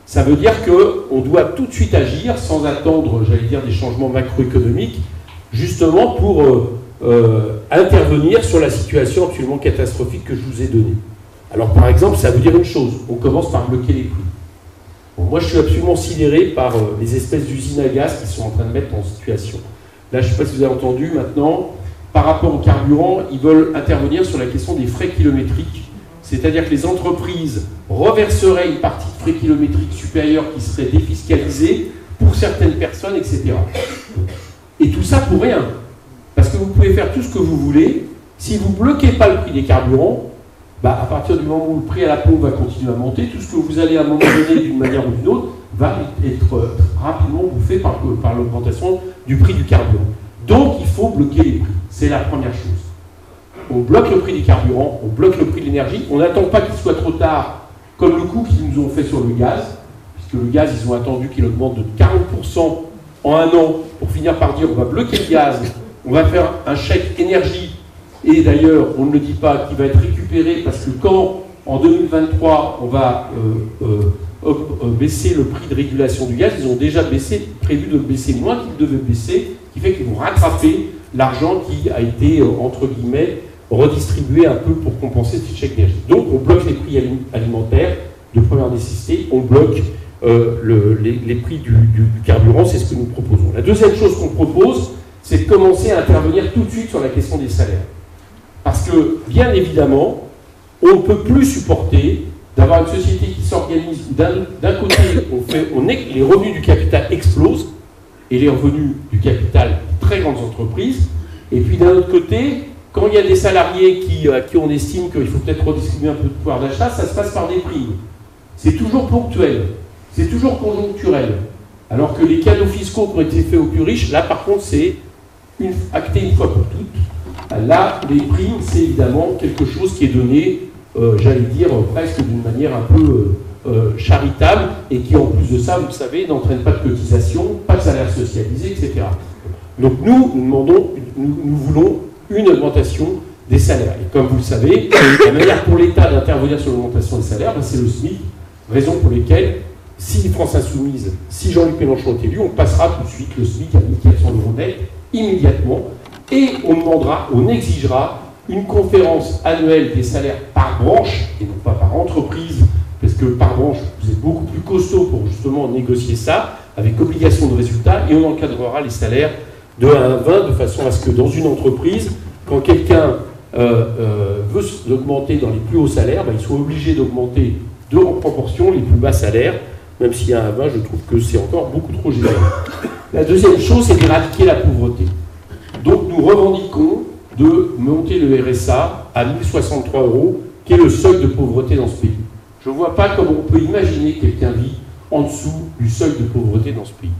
Speaker 9: Ça veut dire qu'on doit tout de suite agir sans attendre, j'allais dire, des changements macroéconomiques, justement pour intervenir sur la situation absolument catastrophique que je vous ai donnée. Alors par exemple, ça veut dire une chose, on commence par bloquer les prix. Bon, moi je suis absolument sidéré par les espèces d'usines à gaz qui sont en train de mettre en situation. Là je ne sais pas si vous avez entendu maintenant, par rapport au carburant, ils veulent intervenir sur la question des frais kilométriques. C'est-à-dire que les entreprises reverseraient une partie de frais kilométriques supérieurs qui seraient défiscalisés pour certaines personnes, etc. Et tout ça pour rien. Parce que vous pouvez faire tout ce que vous voulez. Si vous ne bloquez pas le prix des carburants, bah, à partir du moment où le prix à la pompe va continuer à monter, tout ce que vous allez à un moment donné, d'une manière ou d'une autre, va être rapidement bouffé par l'augmentation du prix du carburant. Donc il faut bloquer les prix. C'est la première chose. On bloque le prix des carburants, on bloque le prix de l'énergie. On n'attend pas qu'il soit trop tard, comme le coup qu'ils nous ont fait sur le gaz, puisque le gaz, ils ont attendu qu'il augmente de 40% en un an, pour finir par dire on va bloquer le gaz, on va faire un chèque énergie, et d'ailleurs, on ne le dit pas, qui va être récupéré, parce que quand, en 2023, on va baisser le prix de régulation du gaz, ils ont déjà prévu de baisser moins qu'ils devaient baisser, ce qui fait qu'ils vont rattraper l'argent qui a été, entre guillemets, redistribué un peu pour compenser ce chèque d'énergie. Donc on bloque les prix alimentaires de première nécessité, on bloque les prix du carburant, c'est ce que nous proposons. La deuxième chose qu'on propose, c'est de commencer à intervenir tout de suite sur la question des salaires. Parce que, bien évidemment, on ne peut plus supporter d'avoir une société qui s'organise où d'un côté, les revenus du capital explosent, et les revenus du capital de très grandes entreprises, et puis d'un autre côté, quand il y a des salariés à qui on estime qu'il faut peut-être redistribuer un peu de pouvoir d'achat, ça se passe par des primes. C'est toujours ponctuel, c'est toujours conjoncturel. Alors que les cadeaux fiscaux qui ont été faits aux plus riches, là par contre c'est acté une fois pour toutes. Là, les primes, c'est évidemment quelque chose qui est donné, j'allais dire, presque d'une manière un peu charitable, et qui en plus de ça, vous le savez, n'entraîne pas de cotisation, pas de salaire socialisé, etc. Donc nous voulons une augmentation des salaires. Et comme vous le savez, la manière pour l'État d'intervenir sur l'augmentation des salaires, c'est le SMIC, raison pour laquelle, si France Insoumise, si Jean-Luc Mélenchon est élu, on passera tout de suite le SMIC à 1400 € net, immédiatement, et on demandera, on exigera une conférence annuelle des salaires par branche, et non pas par entreprise, parce que par branche, vous êtes beaucoup plus costaud pour justement négocier ça, avec obligation de résultat, et on encadrera les salaires de 1 à 20, de façon à ce que dans une entreprise, quand quelqu'un veut augmenter dans les plus hauts salaires, il soit obligé d'augmenter en proportion les plus bas salaires, même s'il y a un 20, je trouve que c'est encore beaucoup trop généreux. La deuxième chose, c'est d'éradiquer la pauvreté. Donc nous revendiquons de monter le RSA à 1063 €, qui est le seuil de pauvreté dans ce pays. Je ne vois pas comment on peut imaginer que quelqu'un vit en dessous du seuil de pauvreté dans ce pays.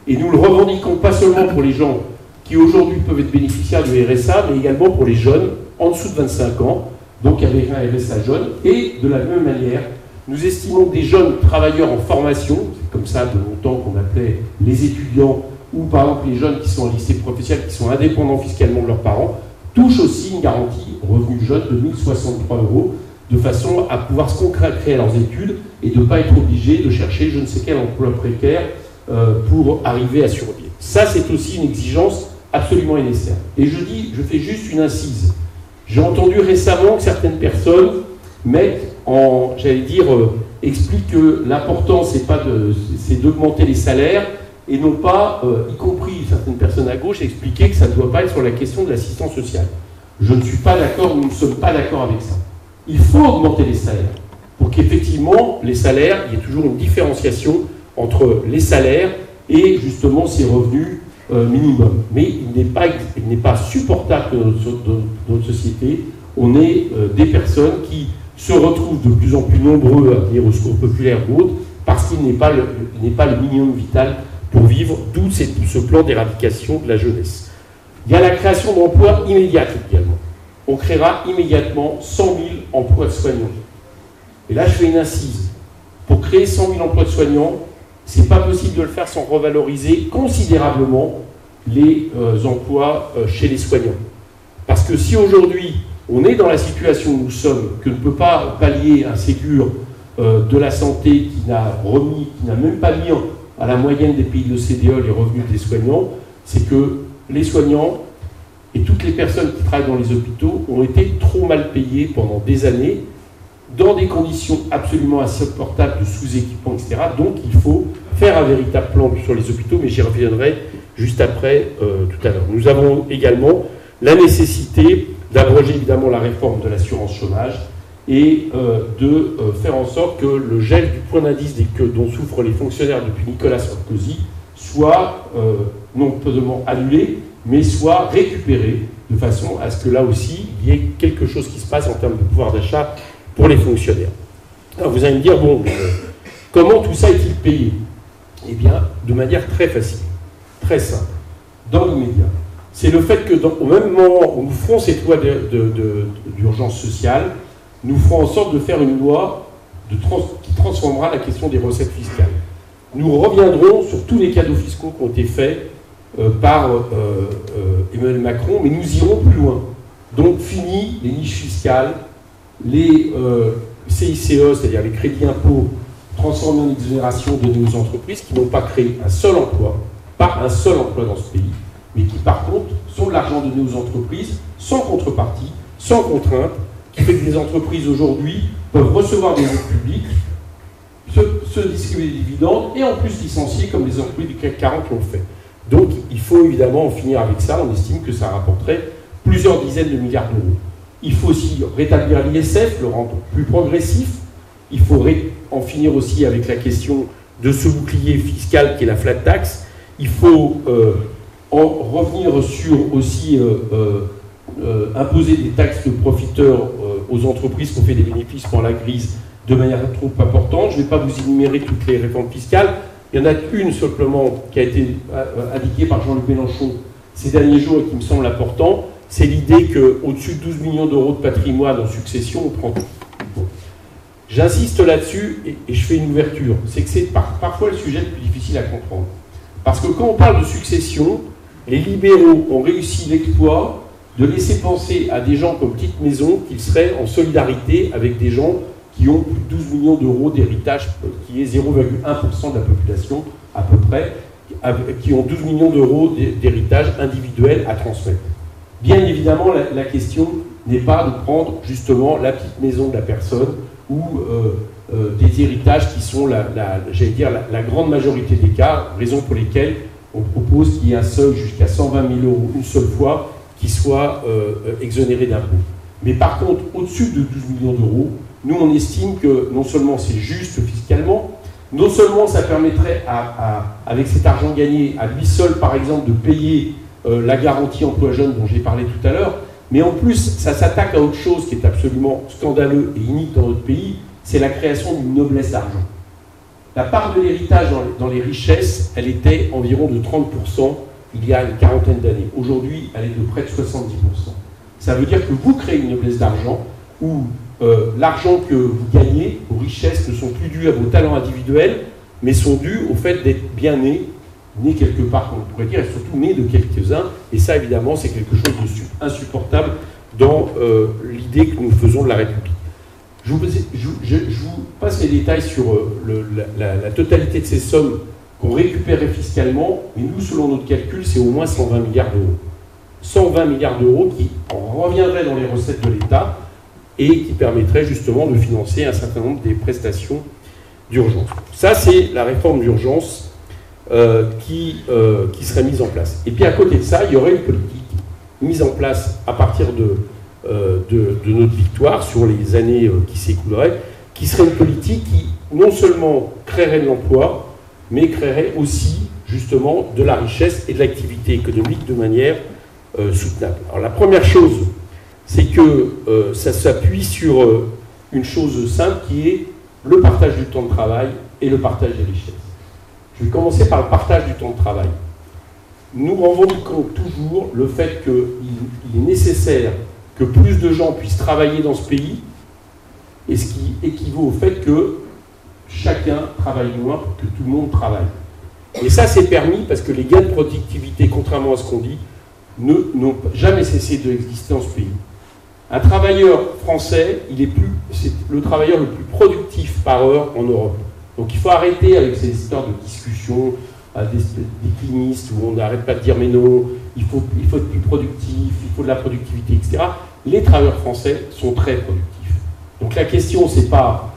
Speaker 9: Et nous le revendiquons pas seulement pour les gens qui aujourd'hui peuvent être bénéficiaires du RSA, mais également pour les jeunes en dessous de 25 ans, donc avec un RSA jeune. Et de la même manière, nous estimons que des jeunes travailleurs en formation, c'est comme ça de longtemps qu'on appelait les étudiants, ou par exemple les jeunes qui sont en lycée professionnel, qui sont indépendants fiscalement de leurs parents, touchent aussi une garantie revenu jeune de 1063 €, de façon à pouvoir se consacrer à leurs études et de ne pas être obligés de chercher je ne sais quel emploi précaire pour arriver à survivre. Ça, c'est aussi une exigence absolument nécessaire. Et je fais juste une incise. J'ai entendu récemment que certaines personnes expliquent que l'important, c'est d'augmenter les salaires, et non pas, y compris certaines personnes à gauche, expliquer que ça ne doit pas être sur la question de l'assistance sociale. Je ne suis pas d'accord, nous ne sommes pas d'accord avec ça. Il faut augmenter les salaires, pour qu'effectivement, les salaires, il y ait toujours une différenciation entre les salaires et justement ces revenus minimum. Mais il n'est pas supportable que dans notre société, on ait des personnes qui se retrouvent de plus en plus nombreux à venir au secours populaire ou autres, parce qu'il n'est pas le minimum vital pour vivre, d'où ce plan d'éradication de la jeunesse. Il y a la création d'emplois immédiats également. On créera immédiatement 100 000 emplois de soignants. Et là, je fais une incise. Pour créer 100 000 emplois de soignants, ce n'est pas possible de le faire sans revaloriser considérablement les emplois chez les soignants. Parce que si aujourd'hui, on est dans la situation où nous sommes, que ne peut pas pallier un Ségur de la santé qui n'a même pas mis à la moyenne des pays de l'OCDE les revenus des soignants, c'est que les soignants et toutes les personnes qui travaillent dans les hôpitaux ont été trop mal payées pendant des années, dans des conditions absolument insupportables de sous-équipement, etc. Donc il faut faire un véritable plan sur les hôpitaux, mais j'y reviendrai juste après, tout à l'heure. Nous avons également la nécessité d'abroger évidemment la réforme de l'assurance chômage et de faire en sorte que le gel du point d'indice dont souffrent les fonctionnaires depuis Nicolas Sarkozy soit non seulement annulé, mais soit récupéré de façon à ce que là aussi, il y ait quelque chose qui se passe en termes de pouvoir d'achat pour les fonctionnaires. Alors vous allez me dire, bon, comment tout ça est-il payé? Eh bien, de manière très facile, très simple, dans l'immédiat. C'est le fait que au même moment où nous ferons cette loi d'urgence sociale, nous ferons en sorte de faire une loi qui transformera la question des recettes fiscales. Nous reviendrons sur tous les cadeaux fiscaux qui ont été faits par Emmanuel Macron, mais nous irons plus loin. Donc fini les niches fiscales, les CICE, c'est-à-dire les crédits impôts transformés en exonération de nos entreprises qui n'ont pas créé un seul emploi, pas un seul emploi dans ce pays, mais qui par contre sont de l'argent de nos entreprises, sans contrepartie, sans contrainte, qui fait que les entreprises aujourd'hui peuvent recevoir des aides publiques, se distribuer des dividendes et en plus licencier comme les entreprises du CAC 40 l'ont fait. Donc il faut évidemment en finir avec ça, on estime que ça rapporterait plusieurs dizaines de milliards d'euros. Il faut aussi rétablir l'ISF, le rendre plus progressif, il faut en finir aussi avec la question de ce bouclier fiscal qui est la flat tax, il faut en revenir sur aussi imposer des taxes de profiteurs aux entreprises qui ont fait des bénéfices pendant la crise de manière trop importante. Je ne vais pas vous énumérer toutes les réformes fiscales. Il y en a une simplement qui a été indiquée par Jean-Luc Mélenchon ces derniers jours et qui me semble important. C'est l'idée qu'au-dessus de 12 millions d'euros de patrimoine en succession, on prend tout. Bon. J'insiste là-dessus et je fais une ouverture. C'est que c'est parfois le sujet le plus difficile à comprendre. Parce que quand on parle de succession, les libéraux ont réussi l'exploit de laisser penser à des gens comme Petite Maison qu'ils seraient en solidarité avec des gens qui ont plus de 12 millions d'euros d'héritage, qui est 0,1% de la population à peu près, qui ont 12 millions d'euros d'héritage individuel à transmettre. Bien évidemment, la question n'est pas de prendre justement la petite maison de la personne ou des héritages qui sont, j'allais dire, la grande majorité des cas, raison pour lesquelles on propose qu'il y ait un seuil jusqu'à 120 000 euros une seule fois qui soit exonéré d'impôts. Mais par contre, au-dessus de 12 millions d'euros, nous on estime que non seulement c'est juste fiscalement, non seulement ça permettrait, avec cet argent gagné, à lui seul par exemple de payer la garantie emploi jeune dont j'ai parlé tout à l'heure, mais en plus ça s'attaque à autre chose qui est absolument scandaleux et unique dans notre pays, c'est la création d'une noblesse d'argent. La part de l'héritage dans les richesses, elle était environ de 30% il y a une quarantaine d'années. Aujourd'hui, elle est de près de 70%. Ça veut dire que vous créez une noblesse d'argent où l'argent que vous gagnez, vos richesses ne sont plus dues à vos talents individuels, mais sont dues au fait d'être bien né quelque part, comme on pourrait dire, et surtout né de quelques-uns. Et ça, évidemment, c'est quelque chose d'insupportable dans l'idée que nous faisons de la République. Je vous passe les détails sur la totalité de ces sommes qu'on récupérait fiscalement, mais nous, selon notre calcul, c'est au moins 120 milliards d'euros. 120 milliards d'euros qui reviendraient dans les recettes de l'État et qui permettraient justement de financer un certain nombre des prestations d'urgence. Ça, c'est la réforme d'urgence qui serait mise en place. Et puis à côté de ça, il y aurait une politique mise en place à partir de notre victoire sur les années qui s'écouleraient, qui serait une politique qui non seulement créerait de l'emploi, mais créerait aussi justement de la richesse et de l'activité économique de manière soutenable. Alors la première chose, c'est que ça s'appuie sur une chose simple qui est le partage du temps de travail et le partage des richesses. Je vais commencer par le partage du temps de travail. Nous revendiquons toujours le fait qu'il est nécessaire que plus de gens puissent travailler dans ce pays, et ce qui équivaut au fait que chacun travaille moins pour que tout le monde travaille. Et ça, c'est permis parce que les gains de productivité, contrairement à ce qu'on dit, n'ont jamais cessé d'exister dans ce pays. Un travailleur français, c'est le travailleur le plus productif par heure en Europe. Donc il faut arrêter avec ces histoires de discussions à des clinistes où on n'arrête pas de dire mais non, il faut être plus productif, il faut de la productivité, etc. Les travailleurs français sont très productifs. Donc la question, c'est pas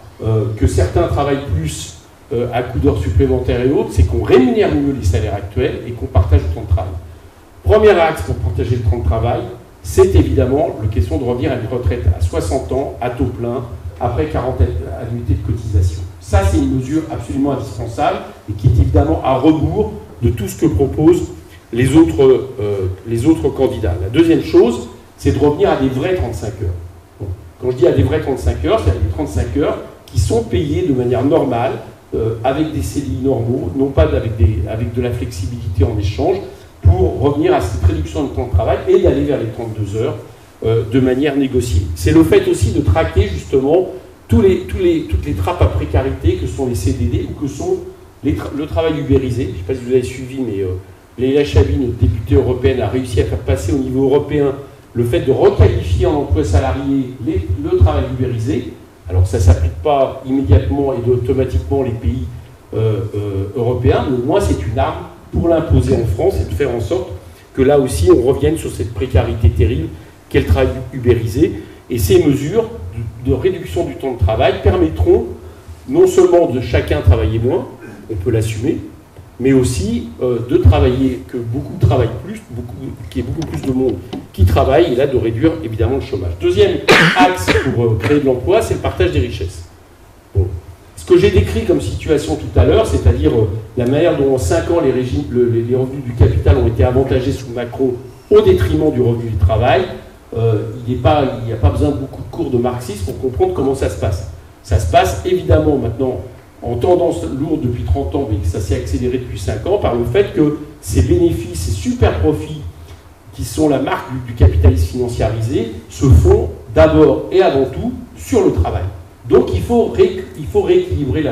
Speaker 9: que certains travaillent plus à coup d'heures supplémentaires et autres, c'est qu'on rémunère mieux les salaires actuels et qu'on partage le temps de travail. Premier axe pour partager le temps de travail, c'est évidemment la question de revenir à une retraite à 60 ans, à taux plein, après 40 annuités de cotisation. Ça, c'est une mesure absolument indispensable et qui est évidemment à rebours de tout ce que proposent les autres candidats. La deuxième chose, c'est de revenir à des vrais 35 heures. Bon. Quand je dis à des vrais 35 heures, c'est à des 35 heures qui sont payées de manière normale, avec des CDI normaux, non pas avec de la flexibilité en échange, pour revenir à cette réduction de temps de travail et d'aller vers les 32 heures de manière négociée. C'est le fait aussi de traquer justement toutes les trappes à précarité que sont les CDD ou que sont le travail ubérisé. Je ne sais pas si vous avez suivi, mais Leila Chabi, notre députée européenne, a réussi à faire passer au niveau européen le fait de requalifier en emploi salarié le travail ubérisé. Alors ça ne s'applique pas immédiatement et automatiquement les pays européens, mais au moins c'est une arme pour l'imposer en France et de faire en sorte que là aussi on revienne sur cette précarité terrible qu'est le travail ubérisé. Et ces mesures de réduction du temps de travail permettront non seulement de chacun travailler moins, on peut l'assumer, mais aussi de travailler, que beaucoup travaillent plus, qu'il y ait beaucoup plus de monde qui travaille, et là de réduire évidemment le chômage. Deuxième axe pour créer de l'emploi, c'est le partage des richesses. Bon. Ce que j'ai décrit comme situation tout à l'heure, c'est-à-dire la manière dont en 5 ans les revenus du capital ont été avantagés sous Macron au détriment du revenu du travail, il n'y a pas besoin de beaucoup de cours de marxisme pour comprendre comment ça se passe. Ça se passe évidemment maintenant en tendance lourde depuis 30 ans, mais ça s'est accéléré depuis 5 ans, par le fait que ces bénéfices, ces super profits qui sont la marque du capitalisme financiarisé, se font d'abord et avant tout sur le travail. Donc il faut rééquilibrer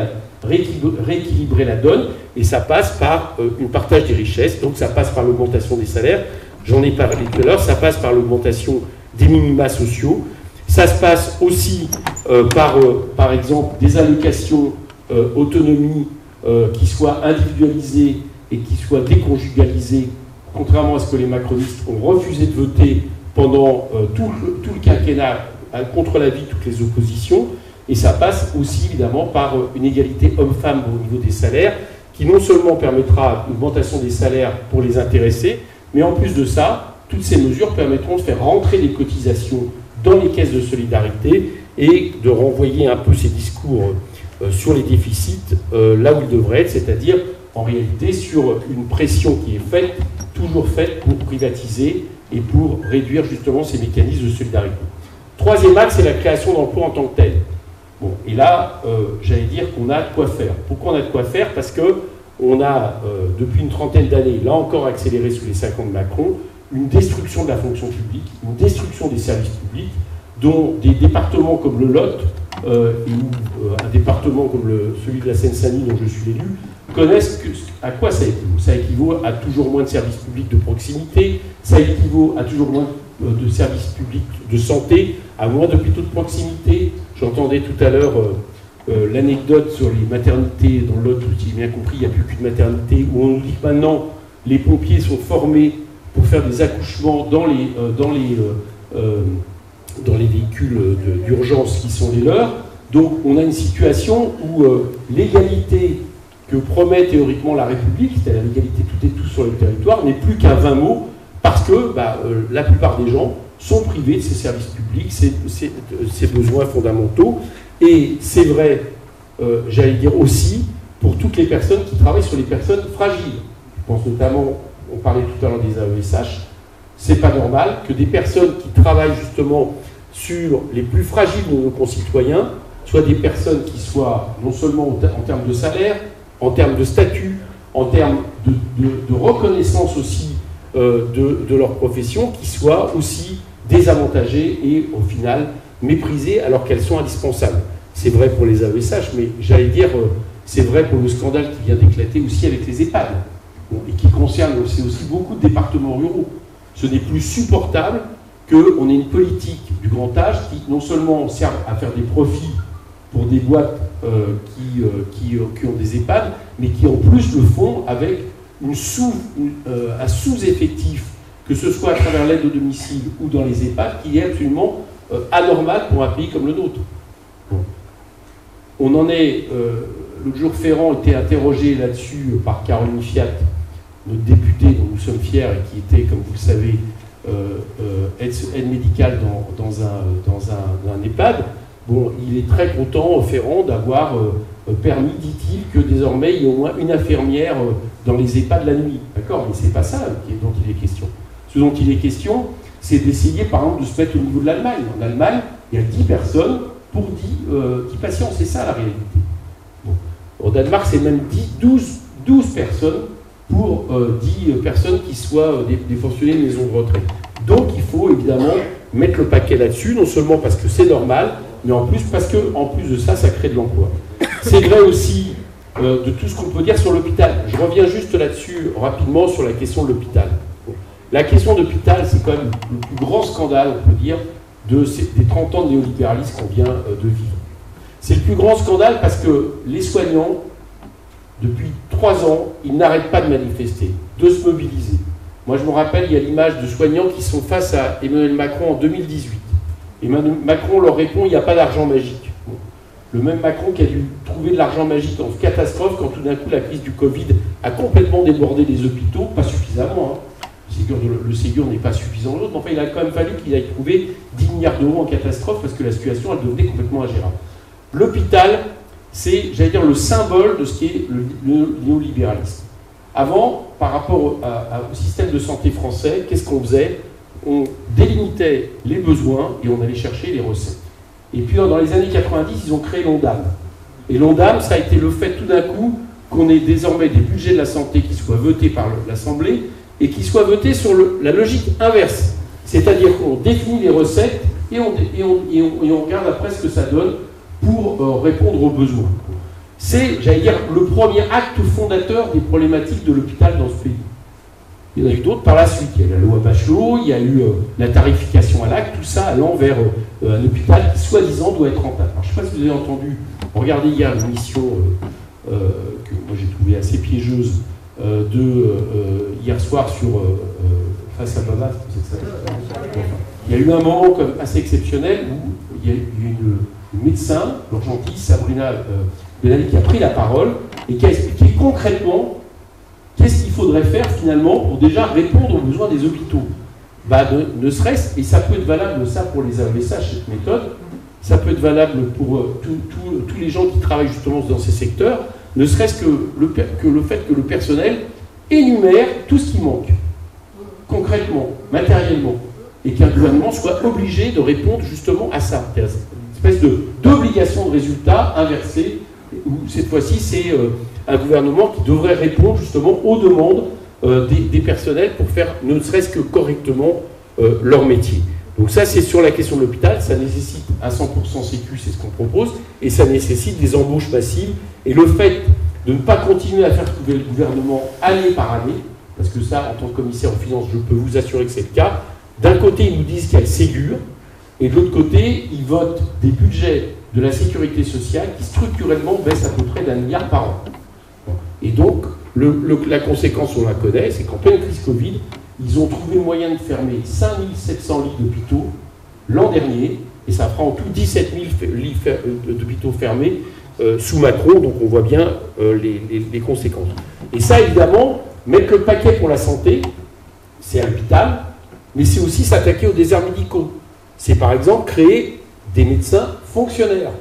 Speaker 9: la donne, et ça passe par un partage des richesses, donc ça passe par l'augmentation des salaires, j'en ai parlé tout à l'heure, ça passe par l'augmentation des minima sociaux, ça se passe aussi par exemple, des allocations autonomie qui soient individualisées et qui soient déconjugalisées, contrairement à ce que les macronistes ont refusé de voter pendant tout le quinquennat contre l'avis de toutes les oppositions. Et ça passe aussi évidemment par une égalité homme-femme au niveau des salaires, qui non seulement permettra une augmentation des salaires pour les intéressés, mais en plus de ça, toutes ces mesures permettront de faire rentrer les cotisations dans les caisses de solidarité et de renvoyer un peu ces discours sur les déficits là où ils devraient être, c'est-à-dire en réalité sur une pression qui est faite, toujours faite pour privatiser et pour réduire justement ces mécanismes de solidarité. Troisième axe, c'est la création d'emplois en tant que tel. Bon, et là, j'allais dire qu'on a de quoi faire. Pourquoi on a de quoi faire? Parce qu'on a, depuis une trentaine d'années, là encore accéléré sous les 5 ans de Macron, une destruction de la fonction publique, une destruction des services publics, dont des départements comme le Lot, un département comme celui de la Seine-Saint-Denis dont je suis l'élu, connaissent à quoi ça équivaut. Ça équivaut à toujours moins de services publics de proximité, ça équivaut à toujours moins de services publics de santé, à moins d'hôpitaux de proximité. J'entendais tout à l'heure l'anecdote sur les maternités dans le Lot, où j'ai bien compris, il n'y a plus qu'une maternité, où on nous dit que maintenant les pompiers sont formés pour faire des accouchements dans les véhicules d'urgence qui sont les leurs. Donc on a une situation où l'égalité que promet théoriquement la République, c'est-à-dire l'égalité toutes et tous sur le territoire, n'est plus qu'à 20 mots, parce que la plupart des gens sont privés de ces services publics, ces besoins fondamentaux. Et c'est vrai, j'allais dire aussi, pour toutes les personnes qui travaillent sur les personnes fragiles. Je pense notamment, on parlait tout à l'heure des AESH, c'est pas normal que des personnes qui travaillent justement sur les plus fragiles de nos concitoyens soient des personnes qui soient non seulement en termes de salaire, en termes de statut, en termes de reconnaissance aussi de leur profession, qui soient aussi désavantagées et au final méprisées alors qu'elles sont indispensables. C'est vrai pour les AESH, mais j'allais dire, c'est vrai pour le scandale qui vient d'éclater aussi avec les EHPAD, et qui concerne aussi beaucoup de départements ruraux. Ce n'est plus supportable qu'on ait une politique du grand âge qui non seulement sert à faire des profits pour des boîtes qui ont des EHPAD, mais qui en plus le font avec un sous-effectif, que ce soit à travers l'aide au domicile ou dans les EHPAD, qui est absolument anormal pour un pays comme le nôtre. Bon. On en est, l'autre jour, Ferrand était interrogé là-dessus par Caroline Fiat, notre députée dont nous sommes fiers et qui était, comme vous le savez, aide médicale dans un EHPAD. Bon, il est très content, Ferrand, d'avoir permis, dit-il, que désormais il y ait au moins une infirmière dans les EHPAD la nuit. D'accord, mais c'est pas ça dont il est question. Ce dont il est question, c'est d'essayer, par exemple, de se mettre au niveau de l'Allemagne. En Allemagne, il y a 10 personnes pour 10 patients, c'est ça la réalité. Bon. Au Danemark, c'est même 12 personnes pour 10 personnes qui soient des fonctionnaires de maison de retraite. Donc il faut évidemment mettre le paquet là-dessus, non seulement parce que c'est normal, mais en plus parce que, en plus de ça, ça crée de l'emploi. C'est vrai aussi de tout ce qu'on peut dire sur l'hôpital. Je reviens juste là-dessus rapidement sur la question de l'hôpital. Bon. La question de l'hôpital, c'est quand même le plus grand scandale, on peut dire, des 30 ans de néolibéralisme qu'on vient de vivre. C'est le plus grand scandale parce que les soignants, depuis 3 ans, ils n'arrêtent pas de manifester, de se mobiliser. Moi, je me rappelle, il y a l'image de soignants qui sont face à Emmanuel Macron en 2018. Emmanuel Macron leur répond, il n'y a pas d'argent magique. Bon. Le même Macron qui a dû trouver de l'argent magique en catastrophe quand tout d'un coup la crise du Covid a complètement débordé les hôpitaux, pas suffisamment. Hein. Le Ségur n'est pas suffisant l'autre, mais enfin, il a quand même fallu qu'il aille trouver 10 milliards d'euros en catastrophe parce que la situation, elle devenait complètement ingérable. L'hôpital, c'est, j'allais dire, le symbole de ce qui est le néolibéralisme. Avant, par rapport au système de santé français, qu'est-ce qu'on faisait? On délimitait les besoins et on allait chercher les recettes. Et puis dans les années 90, ils ont créé l'ONDAM. Et l'ONDAM, ça a été le fait tout d'un coup qu'on ait désormais des budgets de la santé qui soient votés par l'Assemblée et qui soient votés sur la logique inverse. C'est-à-dire qu'on définit les recettes et on regarde après ce que ça donne pour répondre aux besoins. C'est, j'allais dire, le premier acte fondateur des problématiques de l'hôpital dans ce pays. Il y en a eu d'autres par la suite. Il y a eu la loi Bachelot, il y a eu la tarification à l'acte, tout ça allant vers un hôpital qui, soi-disant, doit être rentable. Alors, je ne sais pas si vous avez entendu, regardez hier l'émission que moi j'ai trouvée assez piégeuse hier soir sur Face à Baba. Il y a eu un moment comme assez exceptionnel où il y a eu une médecin, l'urgentiste Sabrina Benali, qui a pris la parole et qui a expliqué concrètement qu'est-ce qu'il faudrait faire finalement pour déjà répondre aux besoins des hôpitaux. Ne serait-ce, et ça peut être valable ça pour les AESH, cette méthode, ça peut être valable pour tous les gens qui travaillent justement dans ces secteurs, ne serait-ce que le fait que le personnel énumère tout ce qui manque, concrètement, matériellement, et qu'un gouvernement soit obligé de répondre justement à ça. Une espèce d'obligation de résultat inversée, où cette fois-ci c'est un gouvernement qui devrait répondre justement aux demandes des personnels pour faire ne serait-ce que correctement leur métier. Donc ça c'est sur la question de l'hôpital, ça nécessite un 100% sécu, c'est ce qu'on propose, et ça nécessite des embauches massives, et le fait de ne pas continuer à faire trouver le gouvernement année par année, parce que ça, en tant que commissaire aux finances, je peux vous assurer que c'est le cas. D'un côté, ils nous disent qu'il y a le Ségur, et de l'autre côté, ils votent des budgets de la sécurité sociale qui structurellement baissent à peu près d'1 milliard par an. Et donc, la conséquence, on la connaît, c'est qu'en pleine crise Covid, ils ont trouvé le moyen de fermer 5700 lits d'hôpitaux l'an dernier, et ça fera en tout 17 000 lits d'hôpitaux fermés sous Macron, donc on voit bien les conséquences. Et ça, évidemment, mettre le paquet pour la santé, c'est à l'hôpital, mais c'est aussi s'attaquer aux déserts médicaux. C'est par exemple créer des médecins fonctionnaires.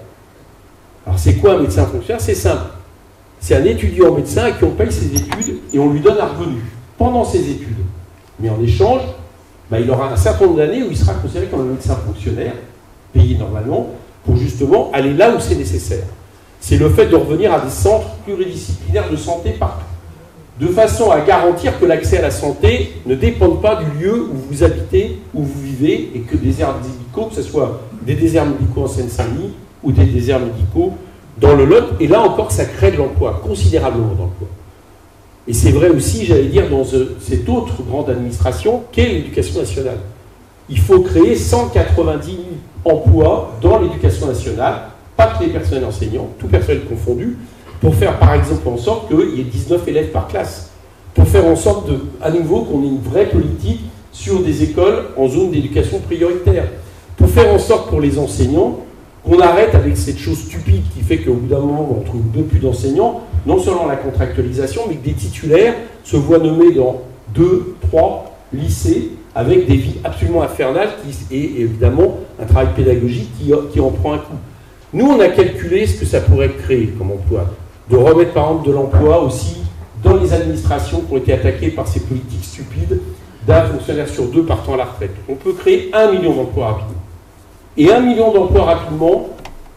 Speaker 9: Alors c'est quoi un médecin fonctionnaire? C'est simple. C'est un étudiant en médecin à qui on paye ses études et on lui donne un revenu pendant ses études. Mais en échange, il aura un certain nombre d'années où il sera considéré comme un médecin fonctionnaire, payé normalement, pour justement aller là où c'est nécessaire. C'est le fait de revenir à des centres pluridisciplinaires de santé partout, de façon à garantir que l'accès à la santé ne dépende pas du lieu où vous habitez, où vous vivez, et que des déserts médicaux, que ce soit des déserts médicaux en Seine-Saint-Denis ou des déserts médicaux dans le Lot, et là encore, ça crée de l'emploi, considérablement d'emploi. Et c'est vrai aussi, j'allais dire, dans cette autre grande administration qu'est l'éducation nationale. Il faut créer 190 000 emplois dans l'éducation nationale, pas que les personnels enseignants, tout personnel confondu, pour faire par exemple en sorte qu'il y ait 19 élèves par classe, pour faire en sorte à nouveau qu'on ait une vraie politique sur des écoles en zone d'éducation prioritaire, pour faire en sorte pour les enseignants qu'on arrête avec cette chose stupide qui fait qu'au bout d'un moment on trouve plus d'enseignants, non seulement la contractualisation, mais que des titulaires se voient nommés dans 2, 3 lycées avec des vies absolument infernales et évidemment un travail pédagogique qui en prend un coup. Nous, on a calculé ce que ça pourrait créer comme emploi, de remettre par exemple de l'emploi aussi dans les administrations qui ont été attaquées par ces politiques stupides d'un fonctionnaire sur 2 partant à la retraite. On peut créer 1 million d'emplois rapidement. Et 1 million d'emplois rapidement,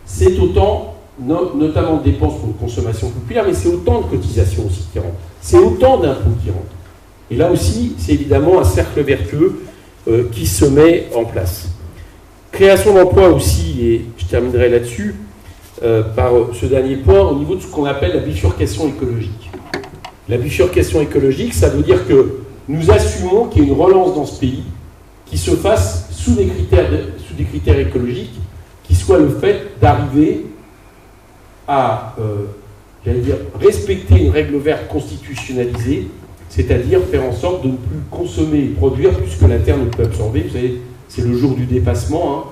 Speaker 9: c'est autant, notamment de dépenses pour une consommation populaire, mais c'est autant de cotisations aussi qui rentrent. C'est autant d'impôts qui rentrent. Et là aussi, c'est évidemment un cercle vertueux qui se met en place. Création d'emplois aussi, et je terminerai là-dessus, par ce dernier point, au niveau de ce qu'on appelle la bifurcation écologique. La bifurcation écologique, ça veut dire que nous assumons qu'il y a une relance dans ce pays qui se fasse sous des critères écologiques, qui soit le fait d'arriver à, respecter une règle verte constitutionnalisée, c'est-à-dire faire en sorte de ne plus consommer et produire plus que la Terre ne peut absorber. Vous savez, c'est le jour du dépassement. Hein.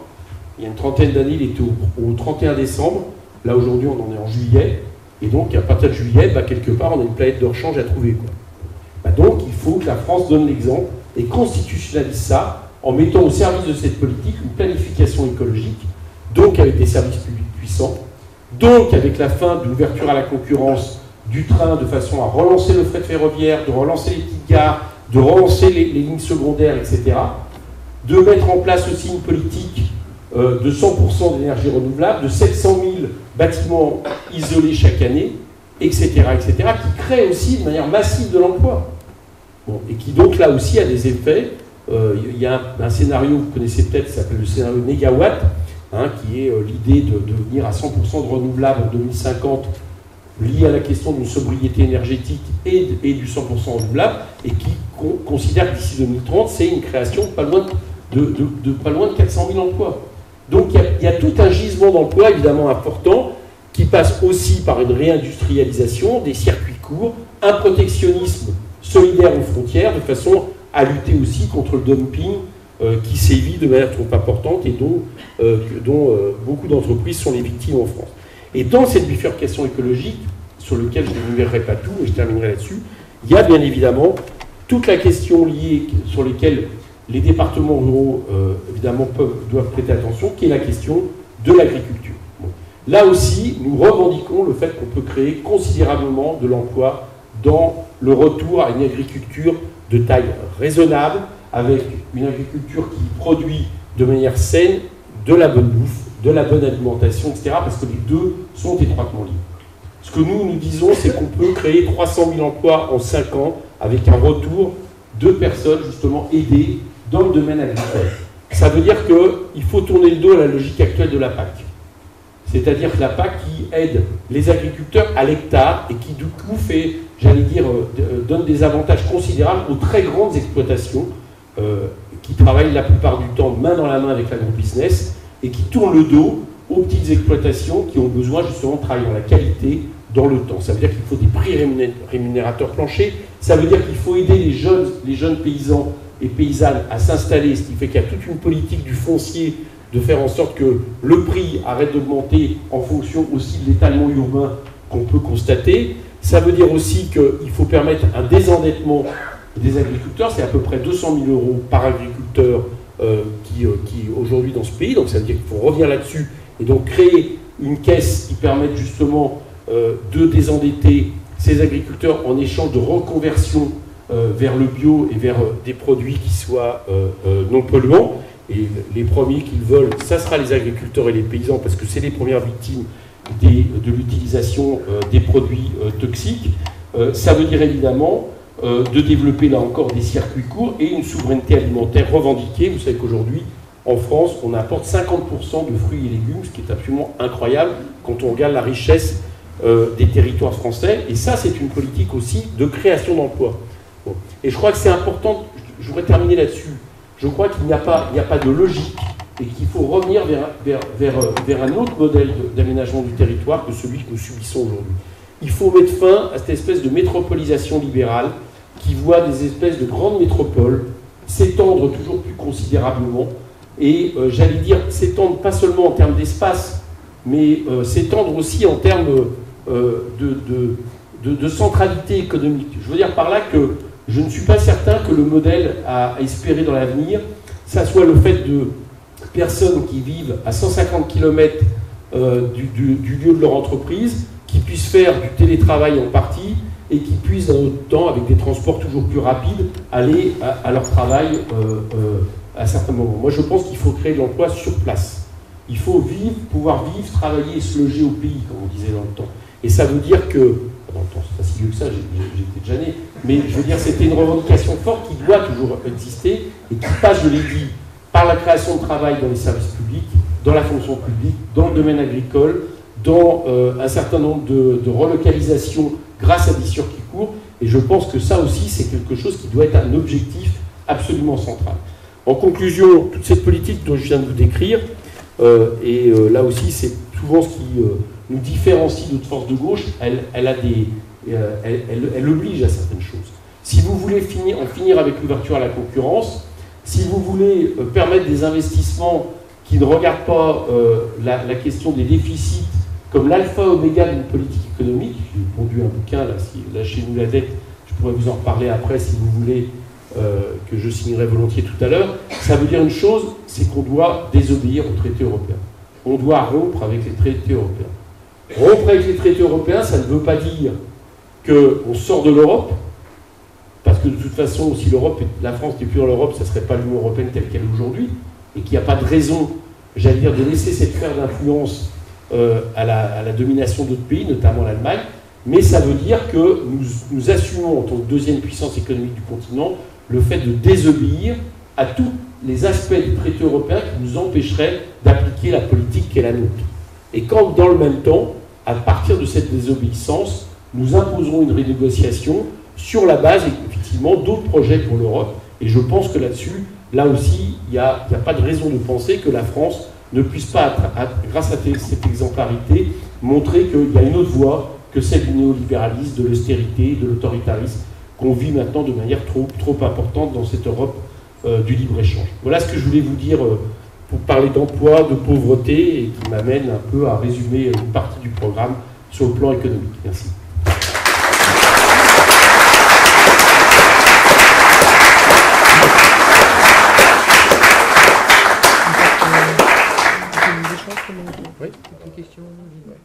Speaker 9: Il y a une trentaine d'années, il était au 31 décembre. Là, aujourd'hui, on en est en juillet. Et donc, à partir de juillet, quelque part, on a une planète de rechange à trouver. Donc, il faut que la France donne l'exemple et constitutionnalise ça en mettant au service de cette politique une planification écologique, donc avec des services publics puissants, donc avec la fin de l'ouverture à la concurrence du train de façon à relancer le fret ferroviaire, de relancer les petites gares, de relancer les lignes secondaires, etc. De mettre en place aussi une politique de 100% d'énergie renouvelable, de 700 000 bâtiments isolés chaque année, etc., qui crée aussi de manière massive de l'emploi. Et qui donc là aussi a des effets. Il y a un scénario, vous connaissez peut-être, qui s'appelle le scénario Négawatt, qui est l'idée de devenir à 100% de renouvelable en 2050, lié à la question d'une sobriété énergétique et du 100% renouvelable, et qui considère que d'ici 2030, c'est une création pas loin de 400 000 emplois. Donc il y a tout un gisement d'emplois évidemment important qui passe aussi par une réindustrialisation, des circuits courts, un protectionnisme solidaire aux frontières, de façon à lutter aussi contre le dumping qui sévit de manière trop importante et dont beaucoup d'entreprises sont les victimes en France. Et dans cette bifurcation écologique, sur laquelle je n'énumérerai pas tout, mais je terminerai là-dessus, il y a bien évidemment toute la question liée sur laquelle les départements ruraux, évidemment, doivent prêter attention, qui est la question de l'agriculture. Bon. Là aussi, nous revendiquons le fait qu'on peut créer considérablement de l'emploi dans le retour à une agriculture de taille raisonnable, avec une agriculture qui produit de manière saine de la bonne bouffe, de la bonne alimentation, etc., parce que les deux sont étroitement liés. Ce que nous disons, c'est qu'on peut créer 300 000 emplois en 5 ans avec un retour de personnes, justement, aidées dans le domaine agricole. Ça veut dire qu'il faut tourner le dos à la logique actuelle de la PAC. C'est-à-dire que la PAC qui aide les agriculteurs à l'hectare et qui, du coup, fait, j'allais dire, donne des avantages considérables aux très grandes exploitations qui travaillent la plupart du temps main dans la main avec l'agro-business et qui tournent le dos aux petites exploitations qui ont besoin justement de travailler dans la qualité, dans le temps. Ça veut dire qu'il faut des prix rémunérateurs planchers, ça veut dire qu'il faut aider les jeunes paysans et paysannes à s'installer, ce qui fait qu'il y a toute une politique du foncier, de faire en sorte que le prix arrête d'augmenter en fonction aussi de l'étalement urbain qu'on peut constater. Ça veut dire aussi qu'il faut permettre un désendettement des agriculteurs, c'est à peu près 200 000 € par agriculteur qui aujourd'hui dans ce pays, donc ça veut dire qu'il faut revenir là-dessus et donc créer une caisse qui permette justement de désendetter ces agriculteurs en échange de reconversion vers le bio et vers des produits qui soient non polluants. Et les premiers qui le veulent, ça sera les agriculteurs et les paysans, parce que c'est les premières victimes de l'utilisation des produits toxiques. Ça veut dire évidemment de développer là encore des circuits courts et une souveraineté alimentaire revendiquée. Vous savez qu'aujourd'hui, en France, on importe 50% de fruits et légumes, ce qui est absolument incroyable quand on regarde la richesse des territoires français. Et ça, c'est une politique aussi de création d'emplois. Bon. Et je crois que c'est important, je voudrais terminer là-dessus, je crois qu'il n'y a pas de logique et qu'il faut revenir vers un autre modèle d'aménagement du territoire que celui que nous subissons aujourd'hui. Il faut mettre fin à cette espèce de métropolisation libérale qui voit des espèces de grandes métropoles s'étendre toujours plus considérablement et, j'allais dire, s'étendre pas seulement en termes d'espace, mais s'étendre aussi en termes de centralité économique. Je veux dire par là que je ne suis pas certain que le modèle à espérer dans l'avenir, ça soit le fait de personnes qui vivent à 150 km du lieu de leur entreprise, qui puissent faire du télétravail en partie et qui puissent, dans notre temps, avec des transports toujours plus rapides, aller à leur travail à certains moments. Moi, je pense qu'il faut créer de l'emploi sur place. Il faut pouvoir vivre, travailler et se loger au pays, comme on disait dans le temps. Et ça veut dire que, dans le temps, c'est pas si vieux que ça, j'étais déjà né, mais je veux dire, c'était une revendication forte qui doit toujours exister et qui passe, je l'ai dit, par la création de travail dans les services publics, dans la fonction publique, dans le domaine agricole, dans un certain nombre de relocalisations grâce à des circuits courts. Et je pense que ça aussi, c'est quelque chose qui doit être un objectif absolument central. En conclusion, toute cette politique dont je viens de vous décrire, là aussi, c'est souvent ce qui nous différencie d'autres forces de gauche, elle oblige à certaines choses. Si vous voulez en finir avec l'ouverture à la concurrence, si vous voulez permettre des investissements qui ne regardent pas la question des déficits comme l'alpha oméga d'une politique économique, j'ai pondu un bouquin, là, lâchez-nous la dette, je pourrais vous en reparler après si vous voulez, que je signerai volontiers tout à l'heure, ça veut dire une chose, c'est qu'on doit désobéir aux traités européens. On doit rompre avec les traités européens. Rompre avec les traités européens, ça ne veut pas dire qu'on sort de l'Europe, parce que de toute façon, si la France n'est plus dans l'Europe, ça ne serait pas l'Union européenne telle qu'elle est aujourd'hui, et qu'il n'y a pas de raison, j'allais dire, de laisser cette sphère d'influence à la domination d'autres pays, notamment l'Allemagne, mais ça veut dire que nous assumons, en tant que deuxième puissance économique du continent, le fait de désobéir à tous les aspects du traité européen qui nous empêcheraient d'appliquer la politique qui est la nôtre. Et quand, dans le même temps, à partir de cette désobéissance, nous imposerons une renégociation sur la base, effectivement, effectivement d'autres projets pour l'Europe. Et je pense que là-dessus, là aussi, il n'y a pas de raison de penser que la France ne puisse pas, grâce à cette exemplarité, montrer qu'il y a une autre voie que celle du néolibéralisme, de l'austérité, de l'autoritarisme, qu'on vit maintenant de manière trop importante dans cette Europe du libre-échange. Voilà ce que je voulais vous dire pour parler d'emploi, de pauvreté, et qui m'amène un peu à résumer une partie du programme sur le plan économique. Merci. Oui, une question. Ouais.